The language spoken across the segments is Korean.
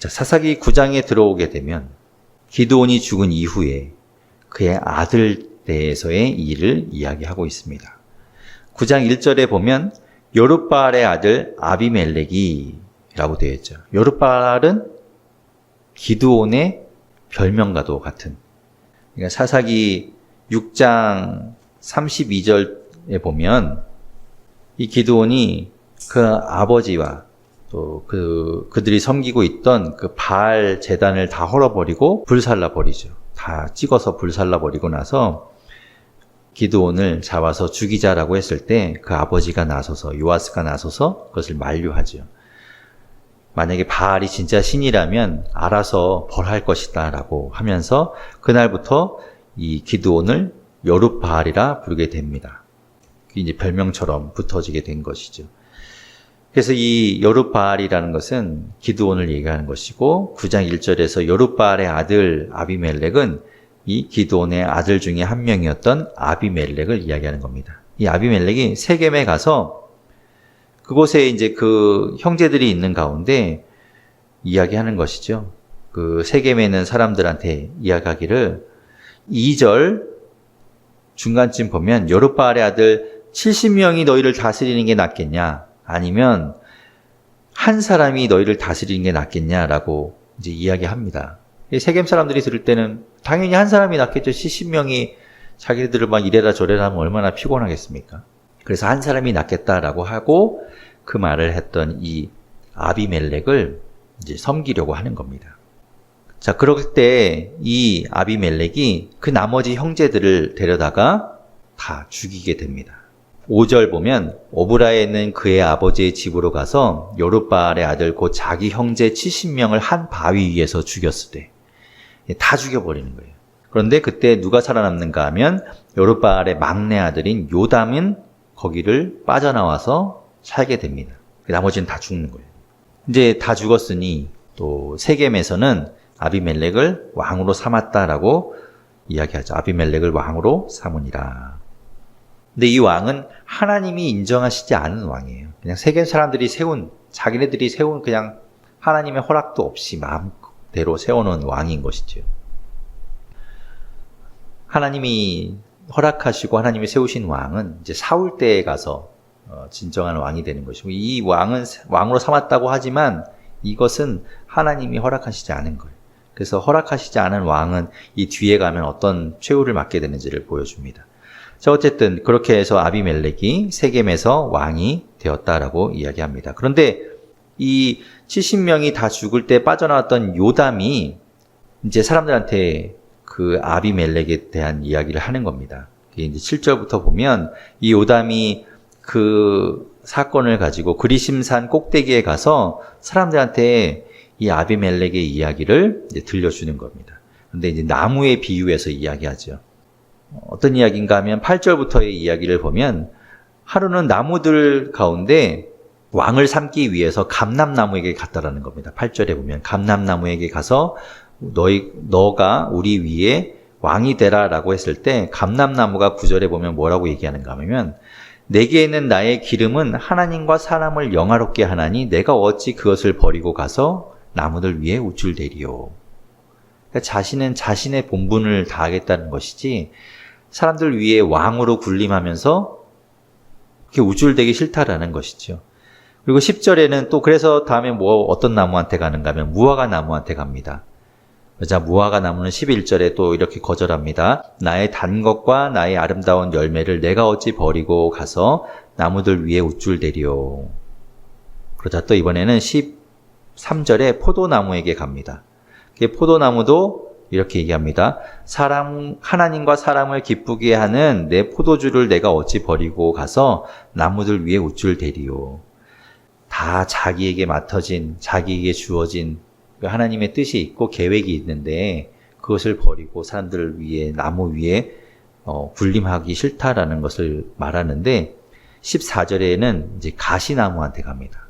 자, 사사기 9장에 들어오게 되면 기드온이 죽은 이후에 그의 아들 대해서의 일을 이야기하고 있습니다. 9장 1절에 보면 여룻바알의 아들 아비멜렉이라고 되어 있죠. 여룻바알은 기드온의 별명과도 같은. 그러니까 사사기 6장 32절에 보면 이 기드온이 그 아버지와 또 그들이 섬기고 있던 그 바알 제단을 다 헐어버리고 불살라 버리죠. 다 찍어서 불살라 버리고 나서 기드온을 잡아서 죽이자라고 했을 때 그 아버지가 나서서 요아스가 나서서 그것을 만류하죠. 만약에 바알이 진짜 신이라면 알아서 벌할 것이다 라고 하면서 그날부터 이 기드온을 여룻바알이라 부르게 됩니다. 이제 별명처럼 붙어지게 된 것이죠. 그래서 이 여룻바알이라는 것은 기드온을 얘기하는 것이고 9장 1절에서 여룻바알의 아들 아비멜렉은 이 기드온의 아들 중에 한 명이었던 아비멜렉을 이야기하는 겁니다. 이 아비멜렉이 세겜에 가서 그곳에 이제 그 형제들이 있는 가운데 이야기하는 것이죠. 그 세겜에 있는 사람들한테 이야기하기를 2절 중간쯤 보면 여룻바알의 아들 70명이 너희를 다스리는 게 낫겠냐? 아니면 한 사람이 너희를 다스리는 게 낫겠냐라고 이제 이야기합니다. 세겜 사람들이 들을 때는 당연히 한 사람이 낫겠죠. 70명이 자기들을 막 이래라 저래라 하면 얼마나 피곤하겠습니까? 그래서 한 사람이 낫겠다라고 하고 그 말을 했던 이 아비멜렉을 이제 섬기려고 하는 겁니다. 자, 그럴 때 이 아비멜렉이 그 나머지 형제들을 데려다가 다 죽이게 됩니다. 5절 보면 오브라에 있는 그의 아버지의 집으로 가서 여룻바알의 아들 곧 자기 형제 70명을 한 바위 위에서 죽였으되 다 죽여버리는 거예요. 그런데 그때 누가 살아남는가 하면 여룻바알의 막내 아들인 요담은 거기를 빠져나와서 살게 됩니다. 나머지는 다 죽는 거예요. 이제 다 죽었으니 또 세겜에서는 아비멜렉을 왕으로 삼았다라고 이야기하죠. 아비멜렉을 왕으로 삼으니라. 근데 이 왕은 하나님이 인정하시지 않은 왕이에요. 그냥 세겜 사람들이 자기네들이 세운 그냥 하나님의 허락도 없이 마음대로 세워놓은 왕인 것이죠. 하나님이 허락하시고 하나님이 세우신 왕은 이제 사울 때에 가서 진정한 왕이 되는 것이고 이 왕은 왕으로 삼았다고 하지만 이것은 하나님이 허락하시지 않은 거예요. 그래서 허락하시지 않은 왕은 이 뒤에 가면 어떤 최후를 맞게 되는지를 보여줍니다. 자, 어쨌든 그렇게 해서 아비멜렉이 세겜에서 왕이 되었다라고 이야기합니다. 그런데 이 70명이 다 죽을 때 빠져나왔던 요담이 이제 사람들한테 그 아비멜렉에 대한 이야기를 하는 겁니다. 이제 7절부터 보면 이 요담이 그 사건을 가지고 그리심산 꼭대기에 가서 사람들한테 이 아비멜렉의 이야기를 이제 들려주는 겁니다. 그런데 이제 나무에 비유해서 이야기하죠. 어떤 이야기인가 하면 8절부터의 이야기를 보면 하루는 나무들 가운데 왕을 삼기 위해서 감람나무에게 갔다라는 겁니다. 8절에 보면 감람나무에게 가서 너가 우리 위에 왕이 되라라고 했을 때 감람나무가 9절에 보면 뭐라고 얘기하는가 하면 내게 있는 나의 기름은 하나님과 사람을 영화롭게 하나니 내가 어찌 그것을 버리고 가서 나무들 위에 우쭐대리요. 그러니까 자신은 자신의 본분을 다하겠다는 것이지 사람들 위에 왕으로 군림하면서 그렇게 우쭐대기 싫다라는 것이죠. 그리고 10절에는 또 그래서 다음에 어떤 나무한테 가는가 하면 무화과 나무한테 갑니다. 자, 무화과 나무는 11절에 또 이렇게 거절합니다. 나의 단 것과 나의 아름다운 열매를 내가 어찌 버리고 가서 나무들 위에 우쭐대리요. 그러자 또 이번에는 13절에 포도나무에게 갑니다. 포도나무도 이렇게 얘기합니다. 하나님과 사람을 기쁘게 하는 내 포도주를 내가 어찌 버리고 가서 나무들 위에 우쭐대리요. 다 자기에게 맡아진, 자기에게 주어진 하나님의 뜻이 있고 계획이 있는데 그것을 버리고 사람들을 위해 나무 위에 군림하기 싫다라는 것을 말하는데 14절에는 이제 가시나무한테 갑니다.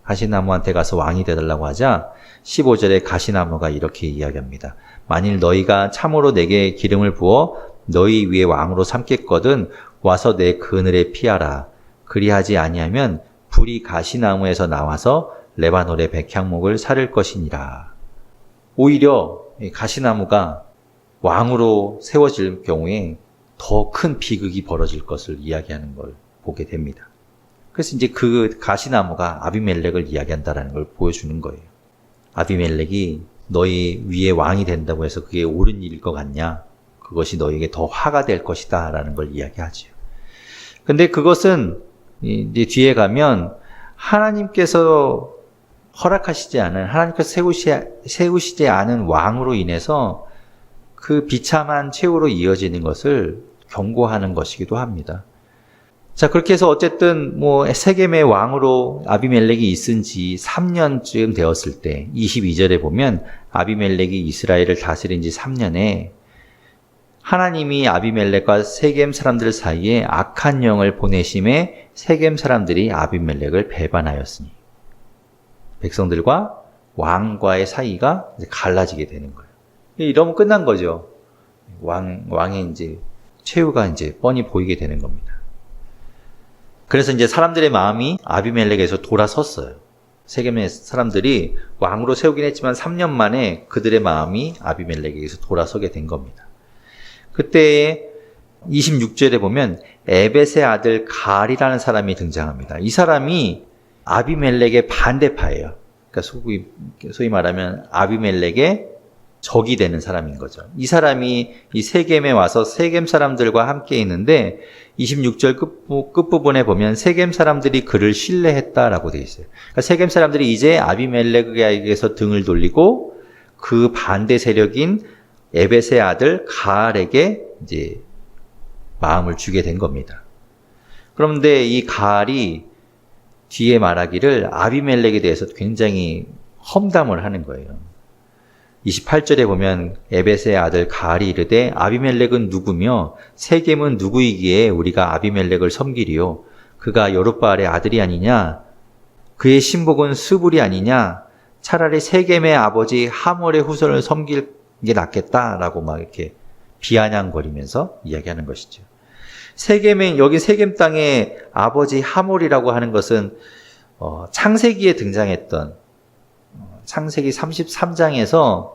가시나무한테 가서 왕이 되달라고 하자 15절에 가시나무가 이렇게 이야기합니다. 만일 너희가 참으로 내게 기름을 부어 너희 위에 왕으로 삼겠거든 와서 내 그늘에 피하라. 그리하지 아니하면 불이 가시나무에서 나와서 레바논의 백향목을 사를 것이니라. 오히려 가시나무가 왕으로 세워질 경우에 더 큰 비극이 벌어질 것을 이야기하는 걸 보게 됩니다. 그래서 이제 그 가시나무가 아비멜렉을 이야기한다라는 걸 보여주는 거예요. 아비멜렉이 너희 위에 왕이 된다고 해서 그게 옳은 일일 것 같냐? 그것이 너에게 더 화가 될 것이다 라는 걸 이야기하죠. 근데 그것은 이제 뒤에 가면 하나님께서 허락하시지 않은, 하나님께서 세우시지 않은 왕으로 인해서 그 비참한 최후로 이어지는 것을 경고하는 것이기도 합니다. 자, 그렇게 해서 어쨌든 세겜의 왕으로 아비멜렉이 있은 지 3년쯤 되었을 때 22절에 보면 아비멜렉이 이스라엘을 다스린 지 3년에 하나님이 아비멜렉과 세겜 사람들 사이에 악한 영을 보내심에 세겜 사람들이 아비멜렉을 배반하였으니 백성들과 왕과의 사이가 이제 갈라지게 되는 거예요. 이러면 끝난 거죠. 왕의 이제 최후가 이제 뻔히 보이게 되는 겁니다. 그래서 이제 사람들의 마음이 아비멜렉에서 돌아섰어요. 세겜의 사람들이 왕으로 세우긴 했지만 3년 만에 그들의 마음이 아비멜렉에게서 돌아서게 된 겁니다. 그때 26절에 보면 에벳의 아들 갈이라는 사람이 등장합니다. 이 사람이 아비멜렉의 반대파예요. 그러니까 소위 말하면 아비멜렉의 적이 되는 사람인 거죠. 이 사람이 이 세겜에 와서 세겜 사람들과 함께 있는데 26절 끝부분에 보면 세겜 사람들이 그를 신뢰했다라고 되어 있어요. 그러니까 세겜 사람들이 이제 아비멜렉에게서 등을 돌리고 그 반대 세력인 에벳의 아들 가알에게 이제 마음을 주게 된 겁니다. 그런데 이 가알이 뒤에 말하기를 아비멜렉에 대해서 굉장히 험담을 하는 거예요. 28절에 보면 에벳의 아들 가알이 이르되 아비멜렉은 누구며 세겜은 누구이기에 우리가 아비멜렉을 섬기리요? 그가 여룻바알의 아들이 아니냐? 그의 신복은 스불이 아니냐? 차라리 세겜의 아버지 하몰의 후손을 섬길 게 낫겠다라고 막 이렇게 비아냥거리면서 이야기하는 것이죠. 여기 세겜 땅의 아버지 하몰이라고 하는 것은 창세기에 등장했던 창세기 33장에서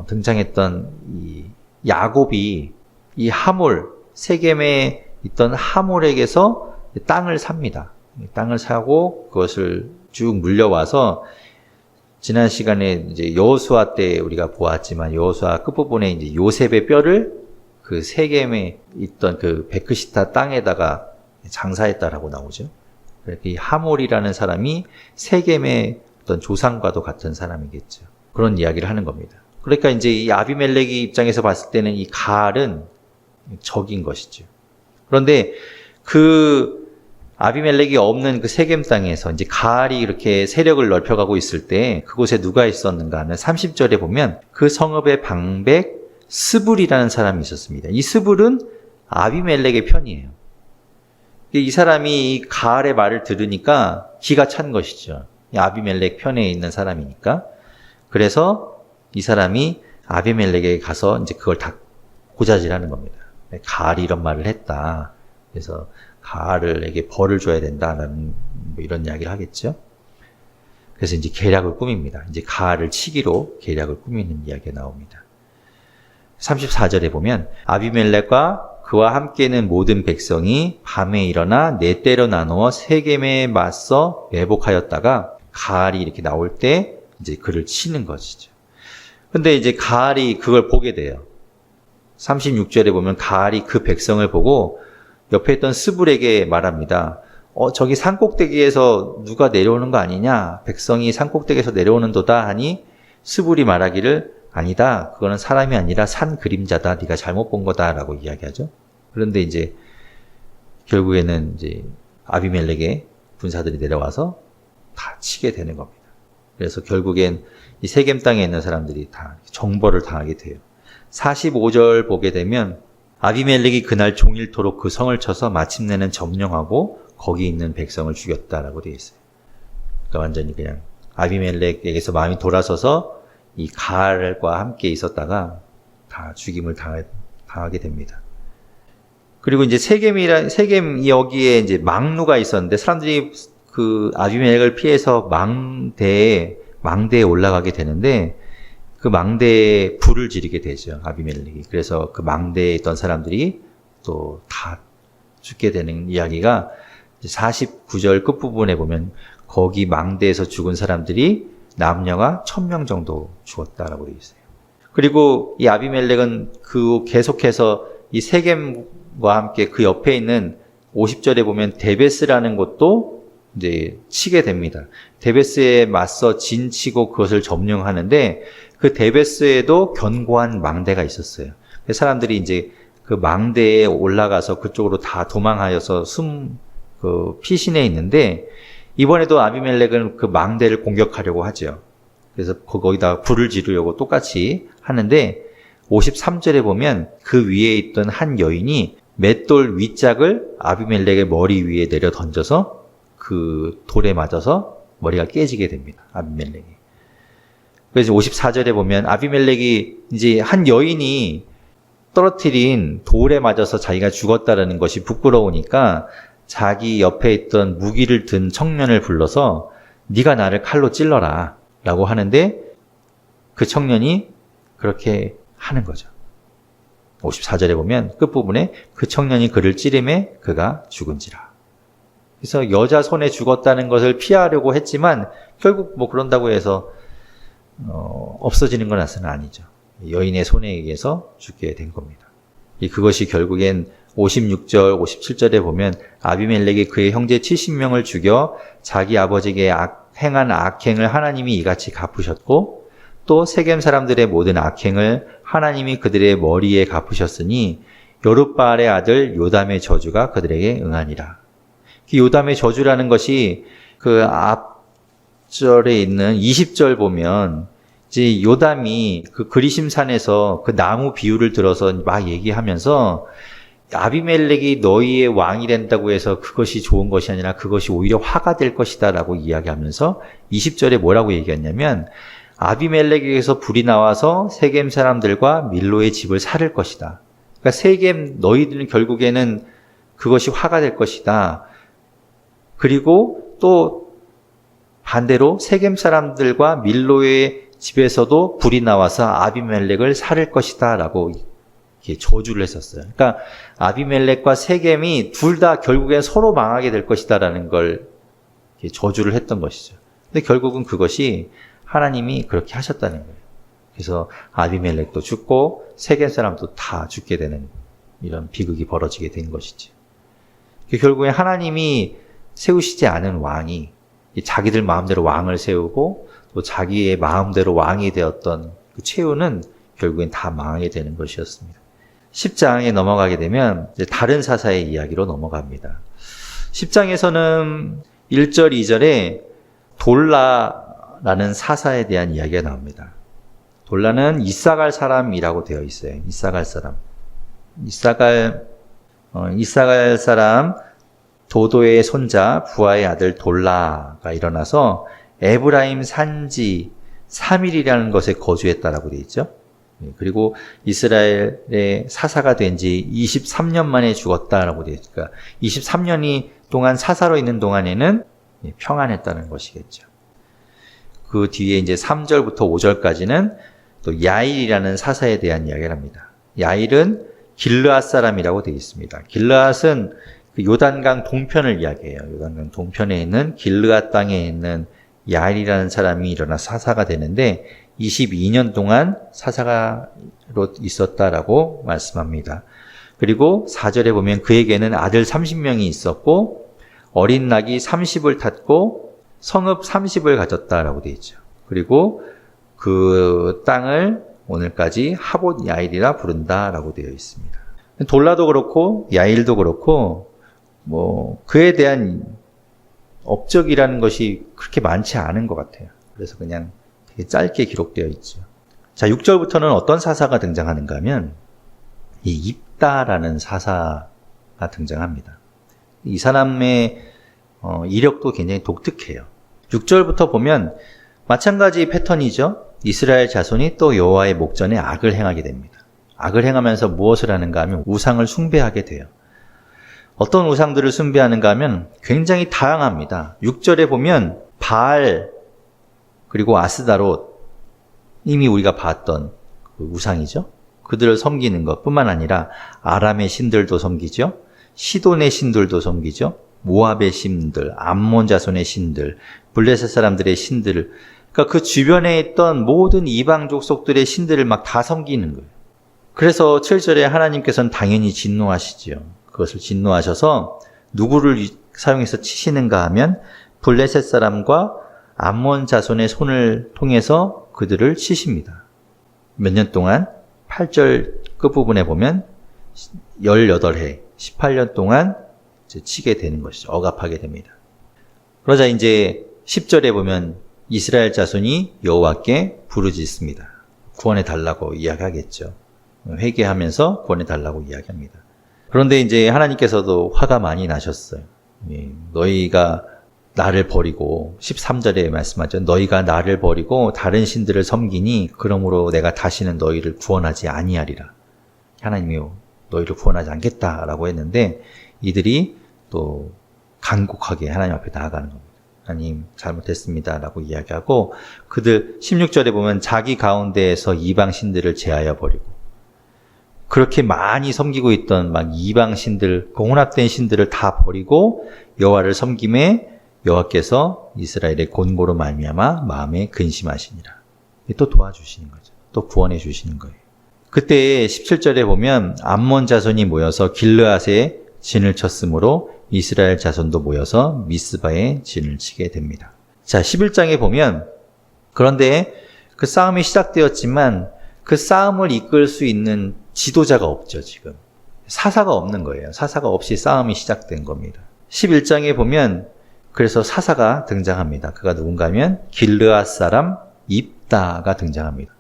등장했던 이 야곱이 이 하몰, 세겜에 있던 하몰에게서 땅을 삽니다. 땅을 사고 그것을 쭉 물려와서 지난 시간에 이제 여호수아 때 우리가 보았지만 여호수아 끝부분에 이제 요셉의 뼈를 그 세겜에 있던 그 베크시타 땅에다가 장사했다라고 나오죠. 이 하몰이라는 사람이 세겜의 어떤 조상과도 같은 사람이겠죠. 그런 이야기를 하는 겁니다. 그러니까 이제 이 아비멜렉의 입장에서 봤을 때는 이 가알은 적인 것이죠. 그런데 그 아비멜렉이 없는 그 세겜 땅에서 이제 가알이 이렇게 세력을 넓혀가고 있을 때 그곳에 누가 있었는가 하면 30절에 보면 그 성읍의 방백 스불이라는 사람이 있었습니다. 이 스불은 아비멜렉의 편이에요. 이 사람이 이 가알의 말을 들으니까 기가 찬 것이죠. 이 아비멜렉 편에 있는 사람이니까. 그래서 이 사람이 아비멜렉에게 가서 이제 그걸 다 고자질하는 겁니다. 가알이 이런 말을 했다. 그래서 가알에게 벌을 줘야 된다라는 이런 이야기를 하겠죠. 그래서 이제 계략을 꾸밉니다. 이제 가알을 치기로 계략을 꾸미는 이야기가 나옵니다. 34절에 보면 아비멜렉과 그와 함께는 모든 백성이 밤에 일어나 네 때로 나누어 세겜에 맞서 매복하였다가 가알이 이렇게 나올 때 이제 그를 치는 것이죠. 근데 이제 가알이 그걸 보게 돼요. 36절에 보면 가알이 그 백성을 보고 옆에 있던 스불에게 말합니다. 저기 산꼭대기에서 누가 내려오는 거 아니냐? 백성이 산꼭대기에서 내려오는도다 하니 스불이 말하기를 아니다. 그거는 사람이 아니라 산 그림자다. 네가 잘못 본 거다라고 이야기하죠. 그런데 이제 결국에는 이제 아비멜렉의 군사들이 내려와서 다 치게 되는 겁니다. 그래서 결국엔 이 세겜 땅에 있는 사람들이 다 정벌을 당하게 돼요. 45절 보게 되면 아비멜렉이 그날 종일토록 그 성을 쳐서 마침내는 점령하고 거기 있는 백성을 죽였다라고 되어 있어요. 그러니까 완전히 그냥 아비멜렉에게서 마음이 돌아서서 이 가알과 함께 있었다가 다 죽임을 당하게 됩니다. 그리고 이제 세겜 여기에 이제 망루가 있었는데 사람들이 그 아비멜렉을 피해서 망대에 올라가게 되는데 그 망대에 불을 지르게 되죠. 아비멜렉이. 그래서 그 망대에 있던 사람들이 또 다 죽게 되는 이야기가 49절 끝부분에 보면 거기 망대에서 죽은 사람들이 남녀가 1000명 정도 죽었다라고 되어 있어요. 그리고 이 아비멜렉은 그 계속해서 이 세겜과 함께 그 옆에 있는 50절에 보면 데베스라는 곳도 이제 치게 됩니다. 데베스에 맞서 진치고 그것을 점령하는데 그 데베스에도 견고한 망대가 있었어요. 사람들이 이제 그 망대에 올라가서 그쪽으로 다 도망하여서 피신해 있는데 이번에도 아비멜렉은 그 망대를 공격하려고 하죠. 그래서 거기다 불을 지르려고 똑같이 하는데 53절에 보면 그 위에 있던 한 여인이 맷돌 윗짝을 아비멜렉의 머리 위에 내려 던져서 그 돌에 맞아서 머리가 깨지게 됩니다. 아비멜렉이. 그래서 54절에 보면 아비멜렉이 이제 한 여인이 떨어뜨린 돌에 맞아서 자기가 죽었다라는 것이 부끄러우니까 자기 옆에 있던 무기를 든 청년을 불러서 네가 나를 칼로 찔러라 라고 하는데 그 청년이 그렇게 하는 거죠. 54절에 보면 끝부분에 그 청년이 그를 찌르매 그가 죽은지라. 그래서 여자 손에 죽었다는 것을 피하려고 했지만 결국 뭐 그런다고 해서 없어지는 건 아니죠. 여인의 손에 의해서 죽게 된 겁니다. 그것이 결국엔 56절, 57절에 보면 아비멜렉이 그의 형제 70명을 죽여 자기 아버지에게 행한 악행을 하나님이 이같이 갚으셨고 또 세겜 사람들의 모든 악행을 하나님이 그들의 머리에 갚으셨으니 여룻바알의 아들 요담의 저주가 그들에게 응하니라. 요담의 저주라는 것이 그 앞절에 있는 20절 보면 이제 요담이 그 그리심산에서 그 나무 비유를 들어서 막 얘기하면서 아비멜렉이 너희의 왕이 된다고 해서 그것이 좋은 것이 아니라 그것이 오히려 화가 될 것이다 라고 이야기하면서 20절에 뭐라고 얘기했냐면 아비멜렉에게서 불이 나와서 세겜 사람들과 밀로의 집을 살을 것이다. 그러니까 세겜 너희들은 결국에는 그것이 화가 될 것이다. 그리고 또 반대로 세겜 사람들과 밀로의 집에서도 불이 나와서 아비멜렉을 살릴 것이다 라고 이렇게 저주를 했었어요. 그러니까 아비멜렉과 세겜이 둘 다 결국엔 서로 망하게 될 것이다 라는 걸 저주를 했던 것이죠. 근데 결국은 그것이 하나님이 그렇게 하셨다는 거예요. 그래서 아비멜렉도 죽고 세겜 사람도 다 죽게 되는 이런 비극이 벌어지게 된 것이죠. 결국엔 하나님이 세우시지 않은 왕이 자기들 마음대로 왕을 세우고 또 자기의 마음대로 왕이 되었던 그 최후는 결국엔 다 망하게 되는 것이었습니다. 10장에 넘어가게 되면 이제 다른 사사의 이야기로 넘어갑니다. 10장에서는 1절, 2절에 돌라라는 사사에 대한 이야기가 나옵니다. 돌라는 이사갈 사람이라고 되어 있어요. 이사갈 사람. 이사갈 사람 도도의 손자 부하의 아들 돌라가 일어나서 에브라임 산지 3일이라는 것에 거주했다라고 되어 있죠. 그리고 이스라엘의 사사가 된 지 23년 만에 죽었다라고 되어 있으니까 23년이 동안 사사로 있는 동안에는 평안했다는 것이겠죠. 그 뒤에 이제 3절부터 5절까지는 또 야일이라는 사사에 대한 이야기를 합니다. 야일은 길르앗 사람이라고 되어 있습니다. 길르앗은 그 요단강 동편을 이야기해요. 요단강 동편에 있는 길르앗 땅에 있는 야일이라는 사람이 일어나 사사가 되는데 22년 동안 사사로 있었다라고 말씀합니다. 그리고 4절에 보면 그에게는 아들 30명이 있었고 어린 낙이 30을 탔고 성읍 30을 가졌다라고 되어 있죠. 그리고 그 땅을 오늘까지 하봇 야일이라 부른다라고 되어 있습니다. 돌라도 그렇고 야일도 그렇고 뭐 그에 대한 업적이라는 것이 그렇게 많지 않은 것 같아요. 그래서 그냥 되게 짧게 기록되어 있죠. 자, 6절부터는 어떤 사사가 등장하는가 하면 이 입다라는 사사가 등장합니다. 이 사람의 이력도 굉장히 독특해요. 6절부터 보면 마찬가지 패턴이죠. 이스라엘 자손이 또 여호와의 목전에 악을 행하게 됩니다. 악을 행하면서 무엇을 하는가 하면 우상을 숭배하게 돼요. 어떤 우상들을 숭배하는가 하면 굉장히 다양합니다. 6절에 보면 바알 그리고 아스다롯, 이미 우리가 봤던 그 우상이죠. 그들을 섬기는 것뿐만 아니라 아람의 신들도 섬기죠. 시돈의 신들도 섬기죠. 모압의 신들, 암몬 자손의 신들, 블레셋 사람들의 신들을, 그러니까 그 주변에 있던 모든 이방 족속들의 신들을 막 다 섬기는 거예요. 그래서 7절에 하나님께서는 당연히 진노하시죠. 그것을 진노하셔서 누구를 사용해서 치시는가 하면 블레셋 사람과 암몬 자손의 손을 통해서 그들을 치십니다. 몇 년 동안 8절 끝부분에 보면 18해, 18년 동안 치게 되는 것이죠. 억압하게 됩니다. 그러자 이제 10절에 보면 이스라엘 자손이 여호와께 부르짖습니다. 구원해 달라고 이야기하겠죠. 회개하면서 구원해 달라고 이야기합니다. 그런데 이제 하나님께서도 화가 많이 나셨어요. 너희가 나를 버리고 13절에 말씀하죠. 너희가 나를 버리고 다른 신들을 섬기니 그러므로 내가 다시는 너희를 구원하지 아니하리라. 하나님이 너희를 구원하지 않겠다라고 했는데 이들이 또 간곡하게 하나님 앞에 나아가는 겁니다. 하나님 잘못했습니다 라고 이야기하고 그들 16절에 보면 자기 가운데에서 이방 신들을 제하여 버리고 그렇게 많이 섬기고 있던 막 이방 신들, 혼합된 신들을 다 버리고 여호와를 섬김에 여호와께서 이스라엘의 곤고로 말미암아 마음에 근심하시니라. 또 도와주시는 거죠. 또 구원해 주시는 거예요. 그때 17절에 보면 암몬 자손이 모여서 길르앗에 진을 쳤으므로 이스라엘 자손도 모여서 미스바에 진을 치게 됩니다. 자, 11장에 보면 그런데 그 싸움이 시작되었지만 그 싸움을 이끌 수 있는 지도자가 없죠, 지금. 사사가 없는 거예요. 사사가 없이 싸움이 시작된 겁니다. 11장에 보면 그래서 사사가 등장합니다. 그가 누군가 하면 길르앗 사람 입다가 등장합니다.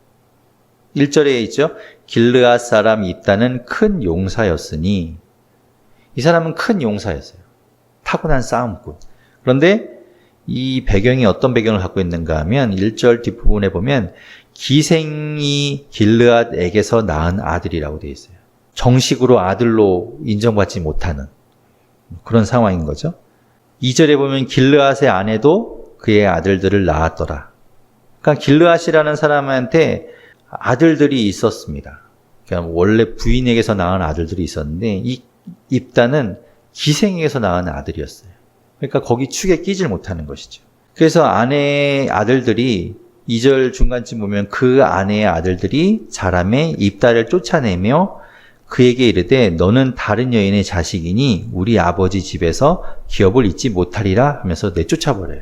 1절에 있죠. 길르앗 사람 입다는 큰 용사였으니 이 사람은 큰 용사였어요. 타고난 싸움꾼. 그런데 이 배경이 어떤 배경을 갖고 있는가 하면 1절 뒷부분에 보면 기생이 길르앗에게서 낳은 아들이라고 되어 있어요. 정식으로 아들로 인정받지 못하는 그런 상황인 거죠. 2절에 보면 길르앗의 아내도 그의 아들들을 낳았더라. 그러니까 길르앗이라는 사람한테 아들들이 있었습니다. 그러니까 원래 부인에게서 낳은 아들들이 있었는데 이 입다는 기생에게서 낳은 아들이었어요. 그러니까 거기 축에 끼질 못하는 것이죠. 그래서 아내의 아들들이 2절 중간쯤 보면 그 아내의 아들들이 자람에 입다를 쫓아내며 그에게 이르되 너는 다른 여인의 자식이니 우리 아버지 집에서 기업을 잊지 못하리라 하면서 내쫓아버려요.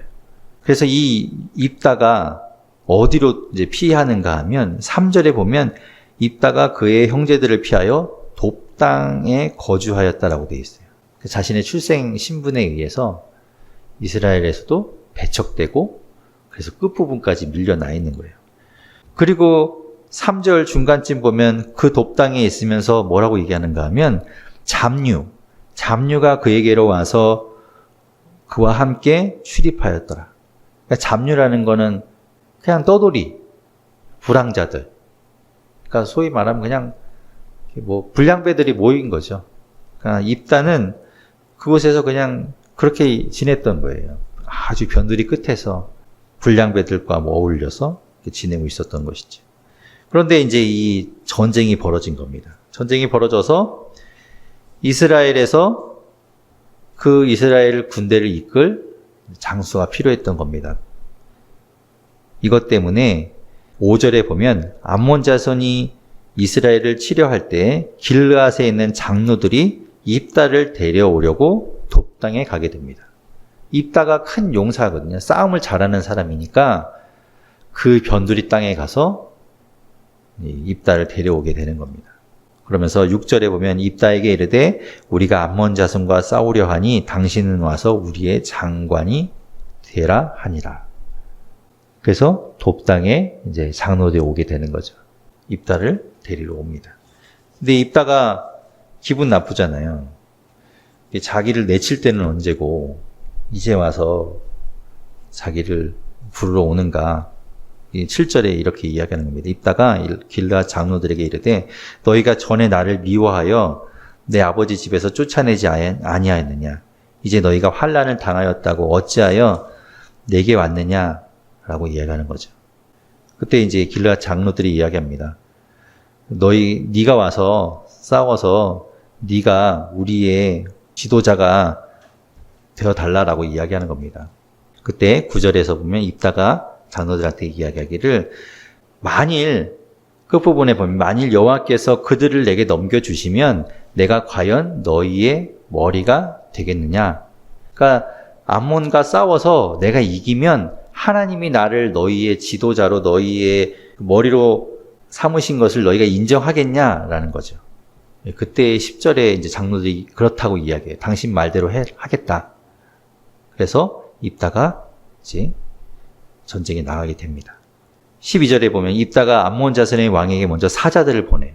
그래서 이 입다가 어디로 이제 피하는가 하면 3절에 보면 입다가 그의 형제들을 피하여 돕당에 거주하였다라고 되어 있어요. 자신의 출생 신분에 의해서 이스라엘에서도 배척되고 그래서 끝부분까지 밀려나 있는 거예요. 그리고 3절 중간쯤 보면 그 돕당에 있으면서 뭐라고 얘기하는가 하면 잡류가 그에게로 와서 그와 함께 출입하였더라. 그러니까 잡류라는 거는 그냥 떠돌이, 불황자들. 그러니까 소위 말하면 그냥 뭐 불량배들이 모인 거죠. 그러니까 입다는 그곳에서 그냥 그렇게 지냈던 거예요. 아주 변두리 끝에서 불량배들과 어울려서 지내고 있었던 것이죠. 그런데 이제 이 전쟁이 벌어진 겁니다. 전쟁이 벌어져서 이스라엘에서 그 이스라엘 군대를 이끌 장수가 필요했던 겁니다. 이것 때문에 5절에 보면 암몬 자손이 이스라엘을 치려할 때 길르앗에 있는 장로들이 입다를 데려오려고 돕당에 가게 됩니다. 입다가 큰 용사거든요. 싸움을 잘하는 사람이니까 그 변두리 땅에 가서 입다를 데려오게 되는 겁니다. 그러면서 6절에 보면 입다에게 이르되 우리가 암몬 자손과 싸우려 하니 당신은 와서 우리의 장관이 되라 하니라. 그래서 돕당에 이제 장로들이 오게 되는 거죠. 입다를 데리러 옵니다. 근데 입다가 기분 나쁘잖아요. 자기를 내칠 때는 언제고 이제 와서 자기를 부르러 오는가. 7절에 이렇게 이야기하는 겁니다. 입다가 길르앗 장로들에게 이르되 너희가 전에 나를 미워하여 내 아버지 집에서 쫓아내지 아니하였느냐? 이제 너희가 환난을 당하였다고 어찌하여 내게 왔느냐? 라고 이야기하는 거죠. 그때 이제 길르앗 장로들이 이야기합니다. 네가 와서 싸워서 네가 우리의 지도자가 되어달라라고 이야기하는 겁니다. 그때 9절에서 보면 입다가 장로들한테 이야기하기를 만일 끝부분에 보면 만일 여호와께서 그들을 내게 넘겨주시면 내가 과연 너희의 머리가 되겠느냐. 그러니까 암몬과 싸워서 내가 이기면 하나님이 나를 너희의 지도자로 너희의 머리로 삼으신 것을 너희가 인정하겠냐라는 거죠. 그때 10절에 이제 장로들이 그렇다고 이야기해요. 당신 말대로 하겠다. 그래서 입다가 이제 전쟁에 나가게 됩니다. 12절에 보면 입다가 암몬 자손의 왕에게 먼저 사자들을 보내요.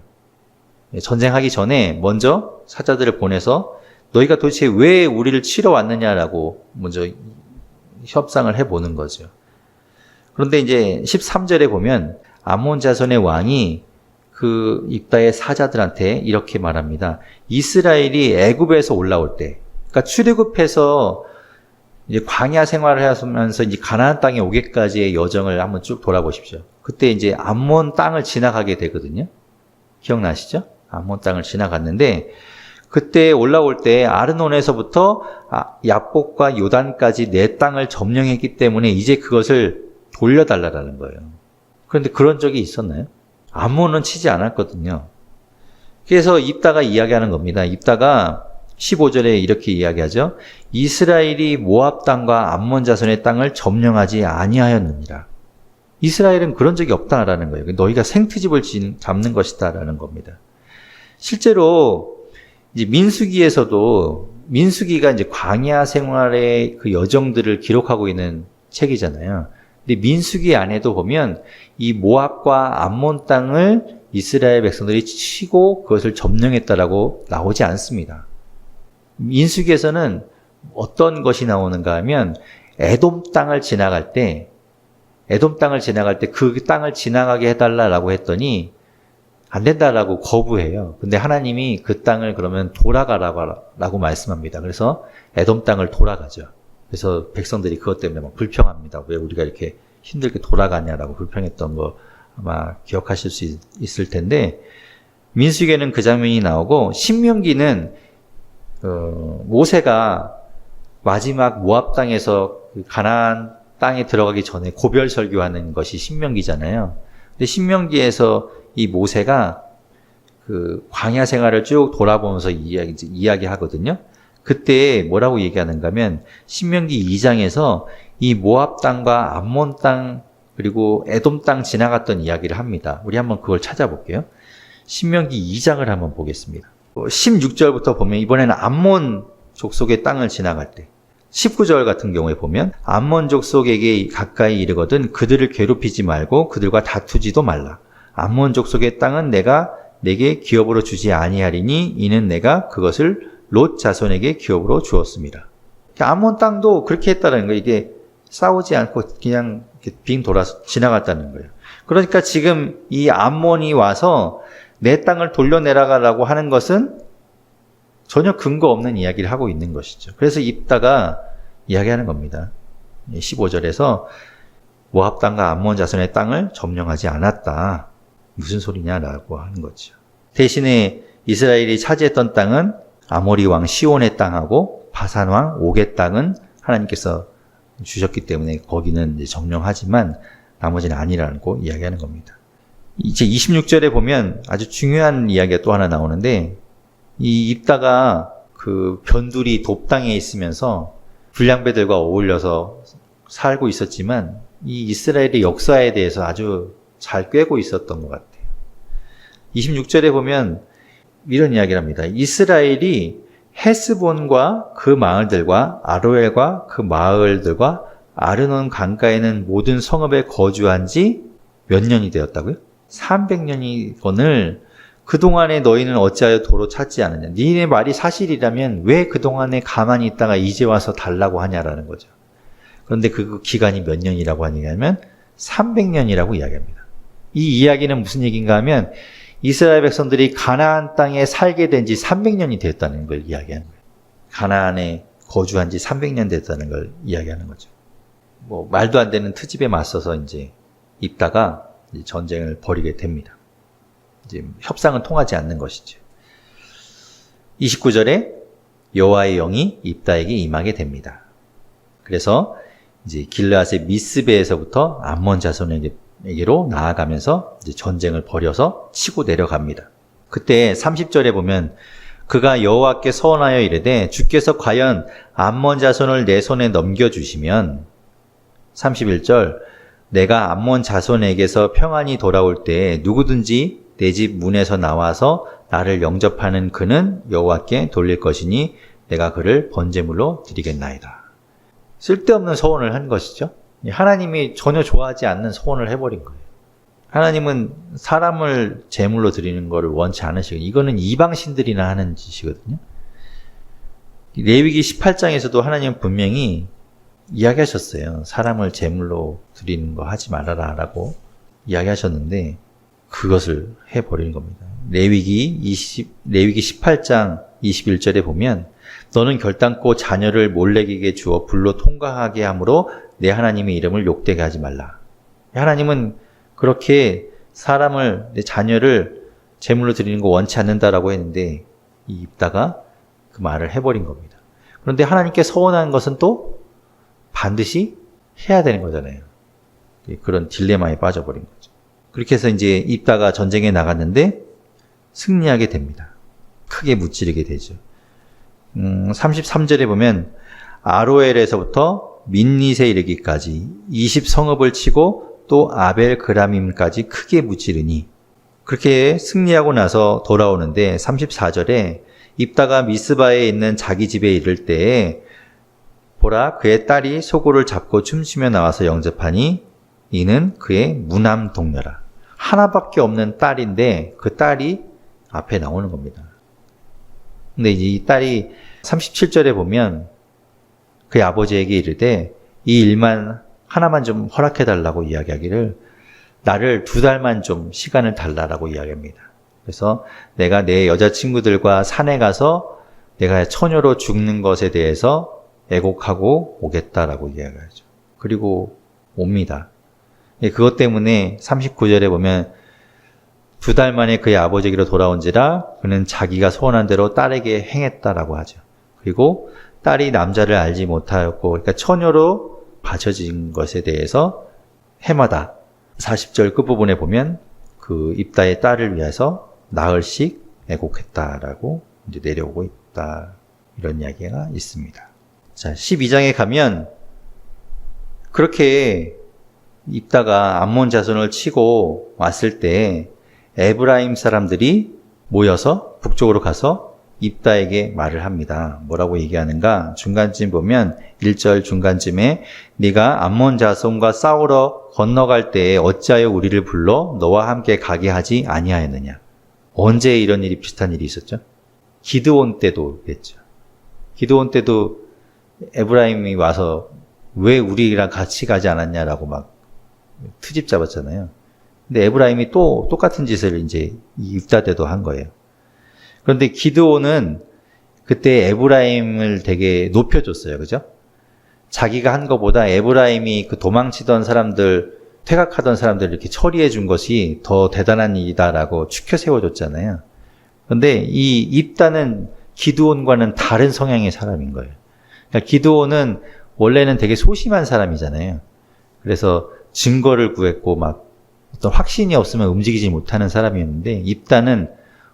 전쟁하기 전에 먼저 사자들을 보내서 너희가 도대체 왜 우리를 치러 왔느냐라고 먼저 협상을 해보는 거죠. 그런데 이제 13절에 보면 암몬 자손의 왕이 그 입다의 사자들한테 이렇게 말합니다. 이스라엘이 애굽에서 올라올 때, 그러니까 출애굽해서 이제 광야 생활을 하면서 이제 가나안 땅에 오기까지의 여정을 한번 쭉 돌아보십시오. 그때 이제 암몬 땅을 지나가게 되거든요. 기억나시죠? 암몬 땅을 지나갔는데 그때 올라올 때 아르논에서부터 야복과 요단까지 내 땅을 점령했기 때문에 이제 그것을 돌려달라는 거예요. 그런데 그런 적이 있었나요? 암몬은 치지 않았거든요. 그래서 입다가 이야기하는 겁니다. 입다가 15절에 이렇게 이야기하죠. 이스라엘이 모압 땅과 암몬 자손의 땅을 점령하지 아니하였느니라. 이스라엘은 그런 적이 없다라는 거예요. 너희가 생트집을 잡는 것이다라는 겁니다. 실제로 이제 민수기가 이제 광야 생활의 그 여정들을 기록하고 있는 책이잖아요. 근데 민수기 안에도 보면 이 모압과 암몬 땅을 이스라엘 백성들이 치고 그것을 점령했다라고 나오지 않습니다. 민수기에서는 어떤 것이 나오는가 하면 에돔 땅을 지나갈 때 그 땅을 지나가게 해달라고 했더니 안 된다라고 거부해요. 근데 하나님이 그 땅을 그러면 돌아가라고 말씀합니다. 그래서 에돔 땅을 돌아가죠. 그래서 백성들이 그것 때문에 막 불평합니다. 왜 우리가 이렇게 힘들게 돌아가냐라고 불평했던 거 아마 기억하실 수 있을 텐데 민수기에는 그 장면이 나오고 신명기는 모세가 마지막 모압 땅에서 가나안 땅에 들어가기 전에 고별 설교하는 것이 신명기잖아요. 근데 신명기에서 이 모세가 그 광야 생활을 쭉 돌아보면서 이야기하거든요. 그때 뭐라고 얘기하는가 하면 신명기 2장에서 이 모압 땅과 암몬 땅 그리고 에돔 땅 지나갔던 이야기를 합니다. 우리 한번 그걸 찾아볼게요. 신명기 2장을 한번 보겠습니다. 16절부터 보면 이번에는 암몬 족속의 땅을 지나갈 때 19절 같은 경우에 보면 암몬 족속에게 가까이 이르거든 그들을 괴롭히지 말고 그들과 다투지도 말라. 암몬 족속의 땅은 내가 내게 기업으로 주지 아니하리니 이는 내가 그것을 롯 자손에게 기업으로 주었습니다. 암몬 땅도 그렇게 했다는 거예요. 이게 싸우지 않고 그냥 빙 돌아서 지나갔다는 거예요. 그러니까 지금 이 암몬이 와서 내 땅을 돌려내라가라고 하는 것은 전혀 근거 없는 이야기를 하고 있는 것이죠. 그래서 입다가 이야기하는 겁니다. 15절에서 모압 땅과 암몬 자손의 땅을 점령하지 않았다. 무슨 소리냐라고 하는 거죠. 대신에 이스라엘이 차지했던 땅은 아모리 왕 시온의 땅하고 바산 왕 옥의 땅은 하나님께서 주셨기 때문에 거기는 이제 점령하지만 나머지는 아니라고 이야기하는 겁니다. 이제 26절에 보면 아주 중요한 이야기가 또 하나 나오는데 이 입다가 그 변두리 돕당에 있으면서 불량배들과 어울려서 살고 있었지만 이 이스라엘의 역사에 대해서 아주 잘 꿰고 있었던 것 같아요. 26절에 보면 이런 이야기를 합니다. 이스라엘이 헤스본과 그 마을들과 아로엘과 그 마을들과 아르논 강가에는 모든 성읍에 거주한 지 몇 년이 되었다고요? 300년이건을 그동안에 너희는 어찌하여 도로 찾지 않느냐. 니네 말이 사실이라면 왜 그동안에 가만히 있다가 이제 와서 달라고 하냐라는 거죠. 그런데 그 기간이 몇 년이라고 하냐면 300년이라고 이야기합니다. 이 이야기는 무슨 얘기인가 하면 이스라엘 백성들이 가나안 땅에 살게 된 지 300년이 됐다는 걸 이야기하는 거예요. 가나안에 거주한 지 300년 됐다는 걸 이야기하는 거죠. 뭐 말도 안 되는 트집에 맞서서 이제 입다가 이제 전쟁을 벌이게 됩니다. 이제 협상은 통하지 않는 것이죠. 29절에 여호와의 영이 입다에게 임하게 됩니다. 그래서 이제 길르앗의 미스베에서부터 암몬 자손에게로 나아가면서 이제 전쟁을 벌여서 치고 내려갑니다. 그때 30절에 보면 그가 여호와께 서원하여 이르되 주께서 과연 암몬 자손을 내 손에 넘겨주시면 31절 내가 암몬 자손에게서 평안히 돌아올 때 누구든지 내 집 문에서 나와서 나를 영접하는 그는 여호와께 돌릴 것이니 내가 그를 번제물로 드리겠나이다. 쓸데없는 서원을 한 것이죠. 하나님이 전혀 좋아하지 않는 서원을 해버린 거예요. 하나님은 사람을 제물로 드리는 것을 원치 않으시고 이거는 이방신들이나 하는 짓이거든요. 레위기 18장에서도 하나님은 분명히 이야기하셨어요. 사람을 제물로 드리는 거 하지 말아라 라고 이야기하셨는데 그것을 해버리는 겁니다. 레위기 18장 21절에 보면 너는 결단코 자녀를 몰래에게 주어 불로 통과하게 함으로 내 하나님의 이름을 욕되게 하지 말라. 하나님은 그렇게 사람을, 내 자녀를 제물로 드리는 거 원치 않는다라고 했는데 이 입다가 그 말을 해버린 겁니다. 그런데 하나님께 서원한 것은 또 반드시 해야 되는 거잖아요. 그런 딜레마에 빠져버린 거죠. 그렇게 해서 이제 입다가 전쟁에 나갔는데 승리하게 됩니다. 크게 무찌르게 되죠. 33절에 보면 아로엘에서부터 민닛에 이르기까지 20성읍을 치고 또 아벨그라밈까지 크게 무찌르니 그렇게 승리하고 나서 돌아오는데 34절에 입다가 미스바에 있는 자기 집에 이를 때에 보라 그의 딸이 소고를 잡고 춤추며 나와서 영접하니 이는 그의 무남 동료라. 하나밖에 없는 딸인데 그 딸이 앞에 나오는 겁니다. 근데 이 딸이 37절에 보면 그의 아버지에게 이르되 이 일만 하나만 좀 허락해달라고 이야기하기를 나를 2달만 좀 시간을 달라라고 이야기합니다. 그래서 내가 내 여자친구들과 산에 가서 내가 처녀로 죽는 것에 대해서 애곡하고 오겠다라고 이야기하죠. 그리고 옵니다. 그것 때문에 39절에 보면 2달 만에 그의 아버지에게로 돌아온지라 그는 자기가 소원한 대로 딸에게 행했다라고 하죠. 그리고 딸이 남자를 알지 못하였고 그러니까 처녀로 바쳐진 것에 대해서 해마다 40절 끝부분에 보면 그 입다의 딸을 위해서 나흘씩 애곡했다라고 이제 내려오고 있다. 이런 이야기가 있습니다. 자, 12장에 가면 그렇게 입다가 암몬 자손을 치고 왔을 때 에브라임 사람들이 모여서 북쪽으로 가서 입다에게 말을 합니다. 뭐라고 얘기하는가? 중간쯤 보면 1절 중간쯤에 네가 암몬 자손과 싸우러 건너갈 때에 어찌하여 우리를 불러 너와 함께 가게 하지 아니하였느냐? 언제 이런 일이 비슷한 일이 있었죠? 기드온 때도 그랬죠. 기드온 때도 에브라임이 와서 왜 우리랑 같이 가지 않았냐라고 막 트집 잡았잖아요. 근데 에브라임이 또 똑같은 짓을 이제 입다 때도 한 거예요. 그런데 기드온은 그때 에브라임을 되게 높여줬어요. 그죠? 자기가 한 것보다 에브라임이 그 도망치던 사람들, 퇴각하던 사람들을 이렇게 처리해 준 것이 더 대단한 일이다라고 추켜 세워줬잖아요. 그런데 이 입다는 기드온과는 다른 성향의 사람인 거예요. 그러니까 기드온은 원래는 되게 소심한 사람이잖아요. 그래서 증거를 구했고 막 어떤 확신이 없으면 움직이지 못하는 사람이었는데 입다는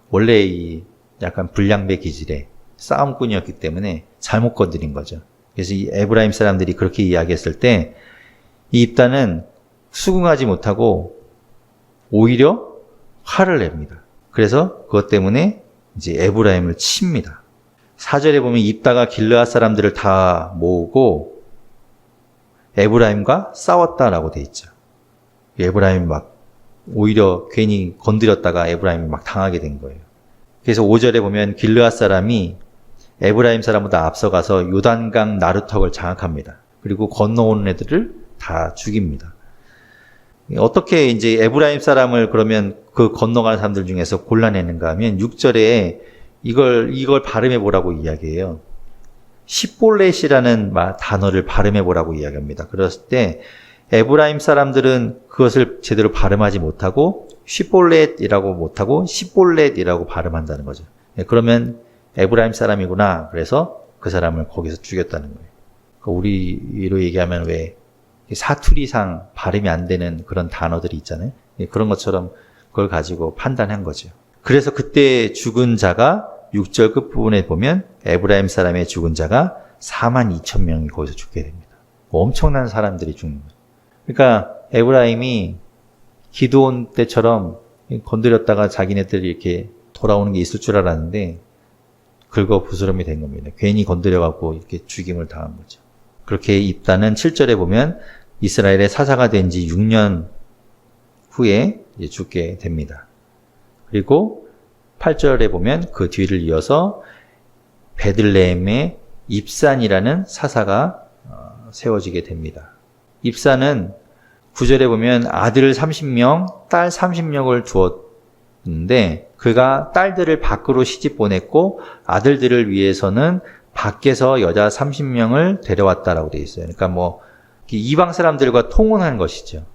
원래 이 약간 불량배 기질의 싸움꾼이었기 때문에 잘못 건드린 거죠. 그래서 이 에브라임 사람들이 그렇게 이야기했을 때 이 입다는 수긍하지 못하고 오히려 화를 냅니다. 그래서 그것 때문에 이제 에브라임을 칩니다. 4절에 보면 입다가 길르앗 사람들을 다 모으고 에브라임과 싸웠다라고 돼 있죠. 에브라임이 막 오히려 괜히 건드렸다가 에브라임이 막 당하게 된 거예요. 그래서 5절에 보면 길르앗 사람이 에브라임 사람보다 앞서가서 요단강 나루턱을 장악합니다. 그리고 건너오는 애들을 다 죽입니다. 어떻게 이제 에브라임 사람을 그러면 그 건너가는 사람들 중에서 골라내는가 하면 6절에 이걸 발음해 보라고 이야기해요. 시볼렛이라는 단어를 발음해 보라고 이야기합니다. 그랬을 때 에브라임 사람들은 그것을 제대로 발음하지 못하고 시볼렛이라고 못하고 시볼렛이라고 발음한다는 거죠. 그러면 에브라임 사람이구나. 그래서 그 사람을 거기서 죽였다는 거예요. 우리로 얘기하면 왜 사투리상 발음이 안 되는 그런 단어들이 있잖아요. 그런 것처럼 그걸 가지고 판단한 거죠. 그래서 그때 죽은 자가 6절 끝부분에 보면 에브라임 사람의 죽은 자가 42,000명이 거기서 죽게 됩니다. 엄청난 사람들이 죽는 거예요. 그러니까 에브라임이 기드온 때처럼 건드렸다가 자기네들이 이렇게 돌아오는 게 있을 줄 알았는데 긁어부스럼이 된 겁니다. 괜히 건드려갖고 이렇게 죽임을 당한 거죠. 그렇게 입다는 7절에 보면 이스라엘의 사사가 된 지 6년 후에 죽게 됩니다. 그리고 8절에 보면 그 뒤를 이어서 베들레헴의 입산이라는 사사가 세워지게 됩니다. 입산은 9절에 보면 아들 30명, 딸 30명을 두었는데 그가 딸들을 밖으로 시집 보냈고 아들들을 위해서는 밖에서 여자 30명을 데려왔다라고 되어 있어요. 그러니까 이방 사람들과 통혼한 것이죠.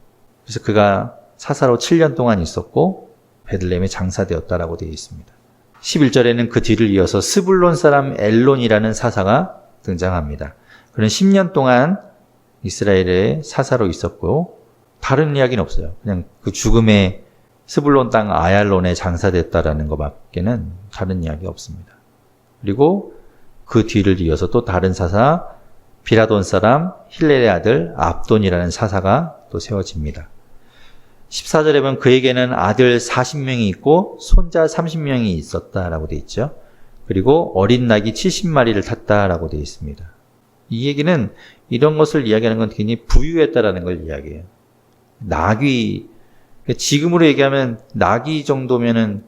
그래서 그가 사사로 7년 동안 있었고 베들레헴에 장사되었다라고 되어 있습니다. 11절에는 그 뒤를 이어서 스불론 사람 엘론이라는 사사가 등장합니다. 그는 10년 동안 이스라엘의 사사로 있었고 다른 이야기는 없어요. 그냥 그 죽음의 스불론 땅 아얄론에 장사됐다라는 것밖에는 다른 이야기가 없습니다. 그리고 그 뒤를 이어서 또 다른 사사 비라돈 사람 힐렐의 아들 압돈이라는 사사가 또 세워집니다. 14절에 보면 그에게는 아들 40명이 있고 손자 30명이 있었다라고 되어 있죠. 그리고 어린 낙이 70마리를 탔다라고 되어 있습니다. 이 얘기는 이런 것을 이야기하는 건 굉장히 부유했다라는 걸 이야기해요. 낙이 지금으로 얘기하면 낙이 정도면은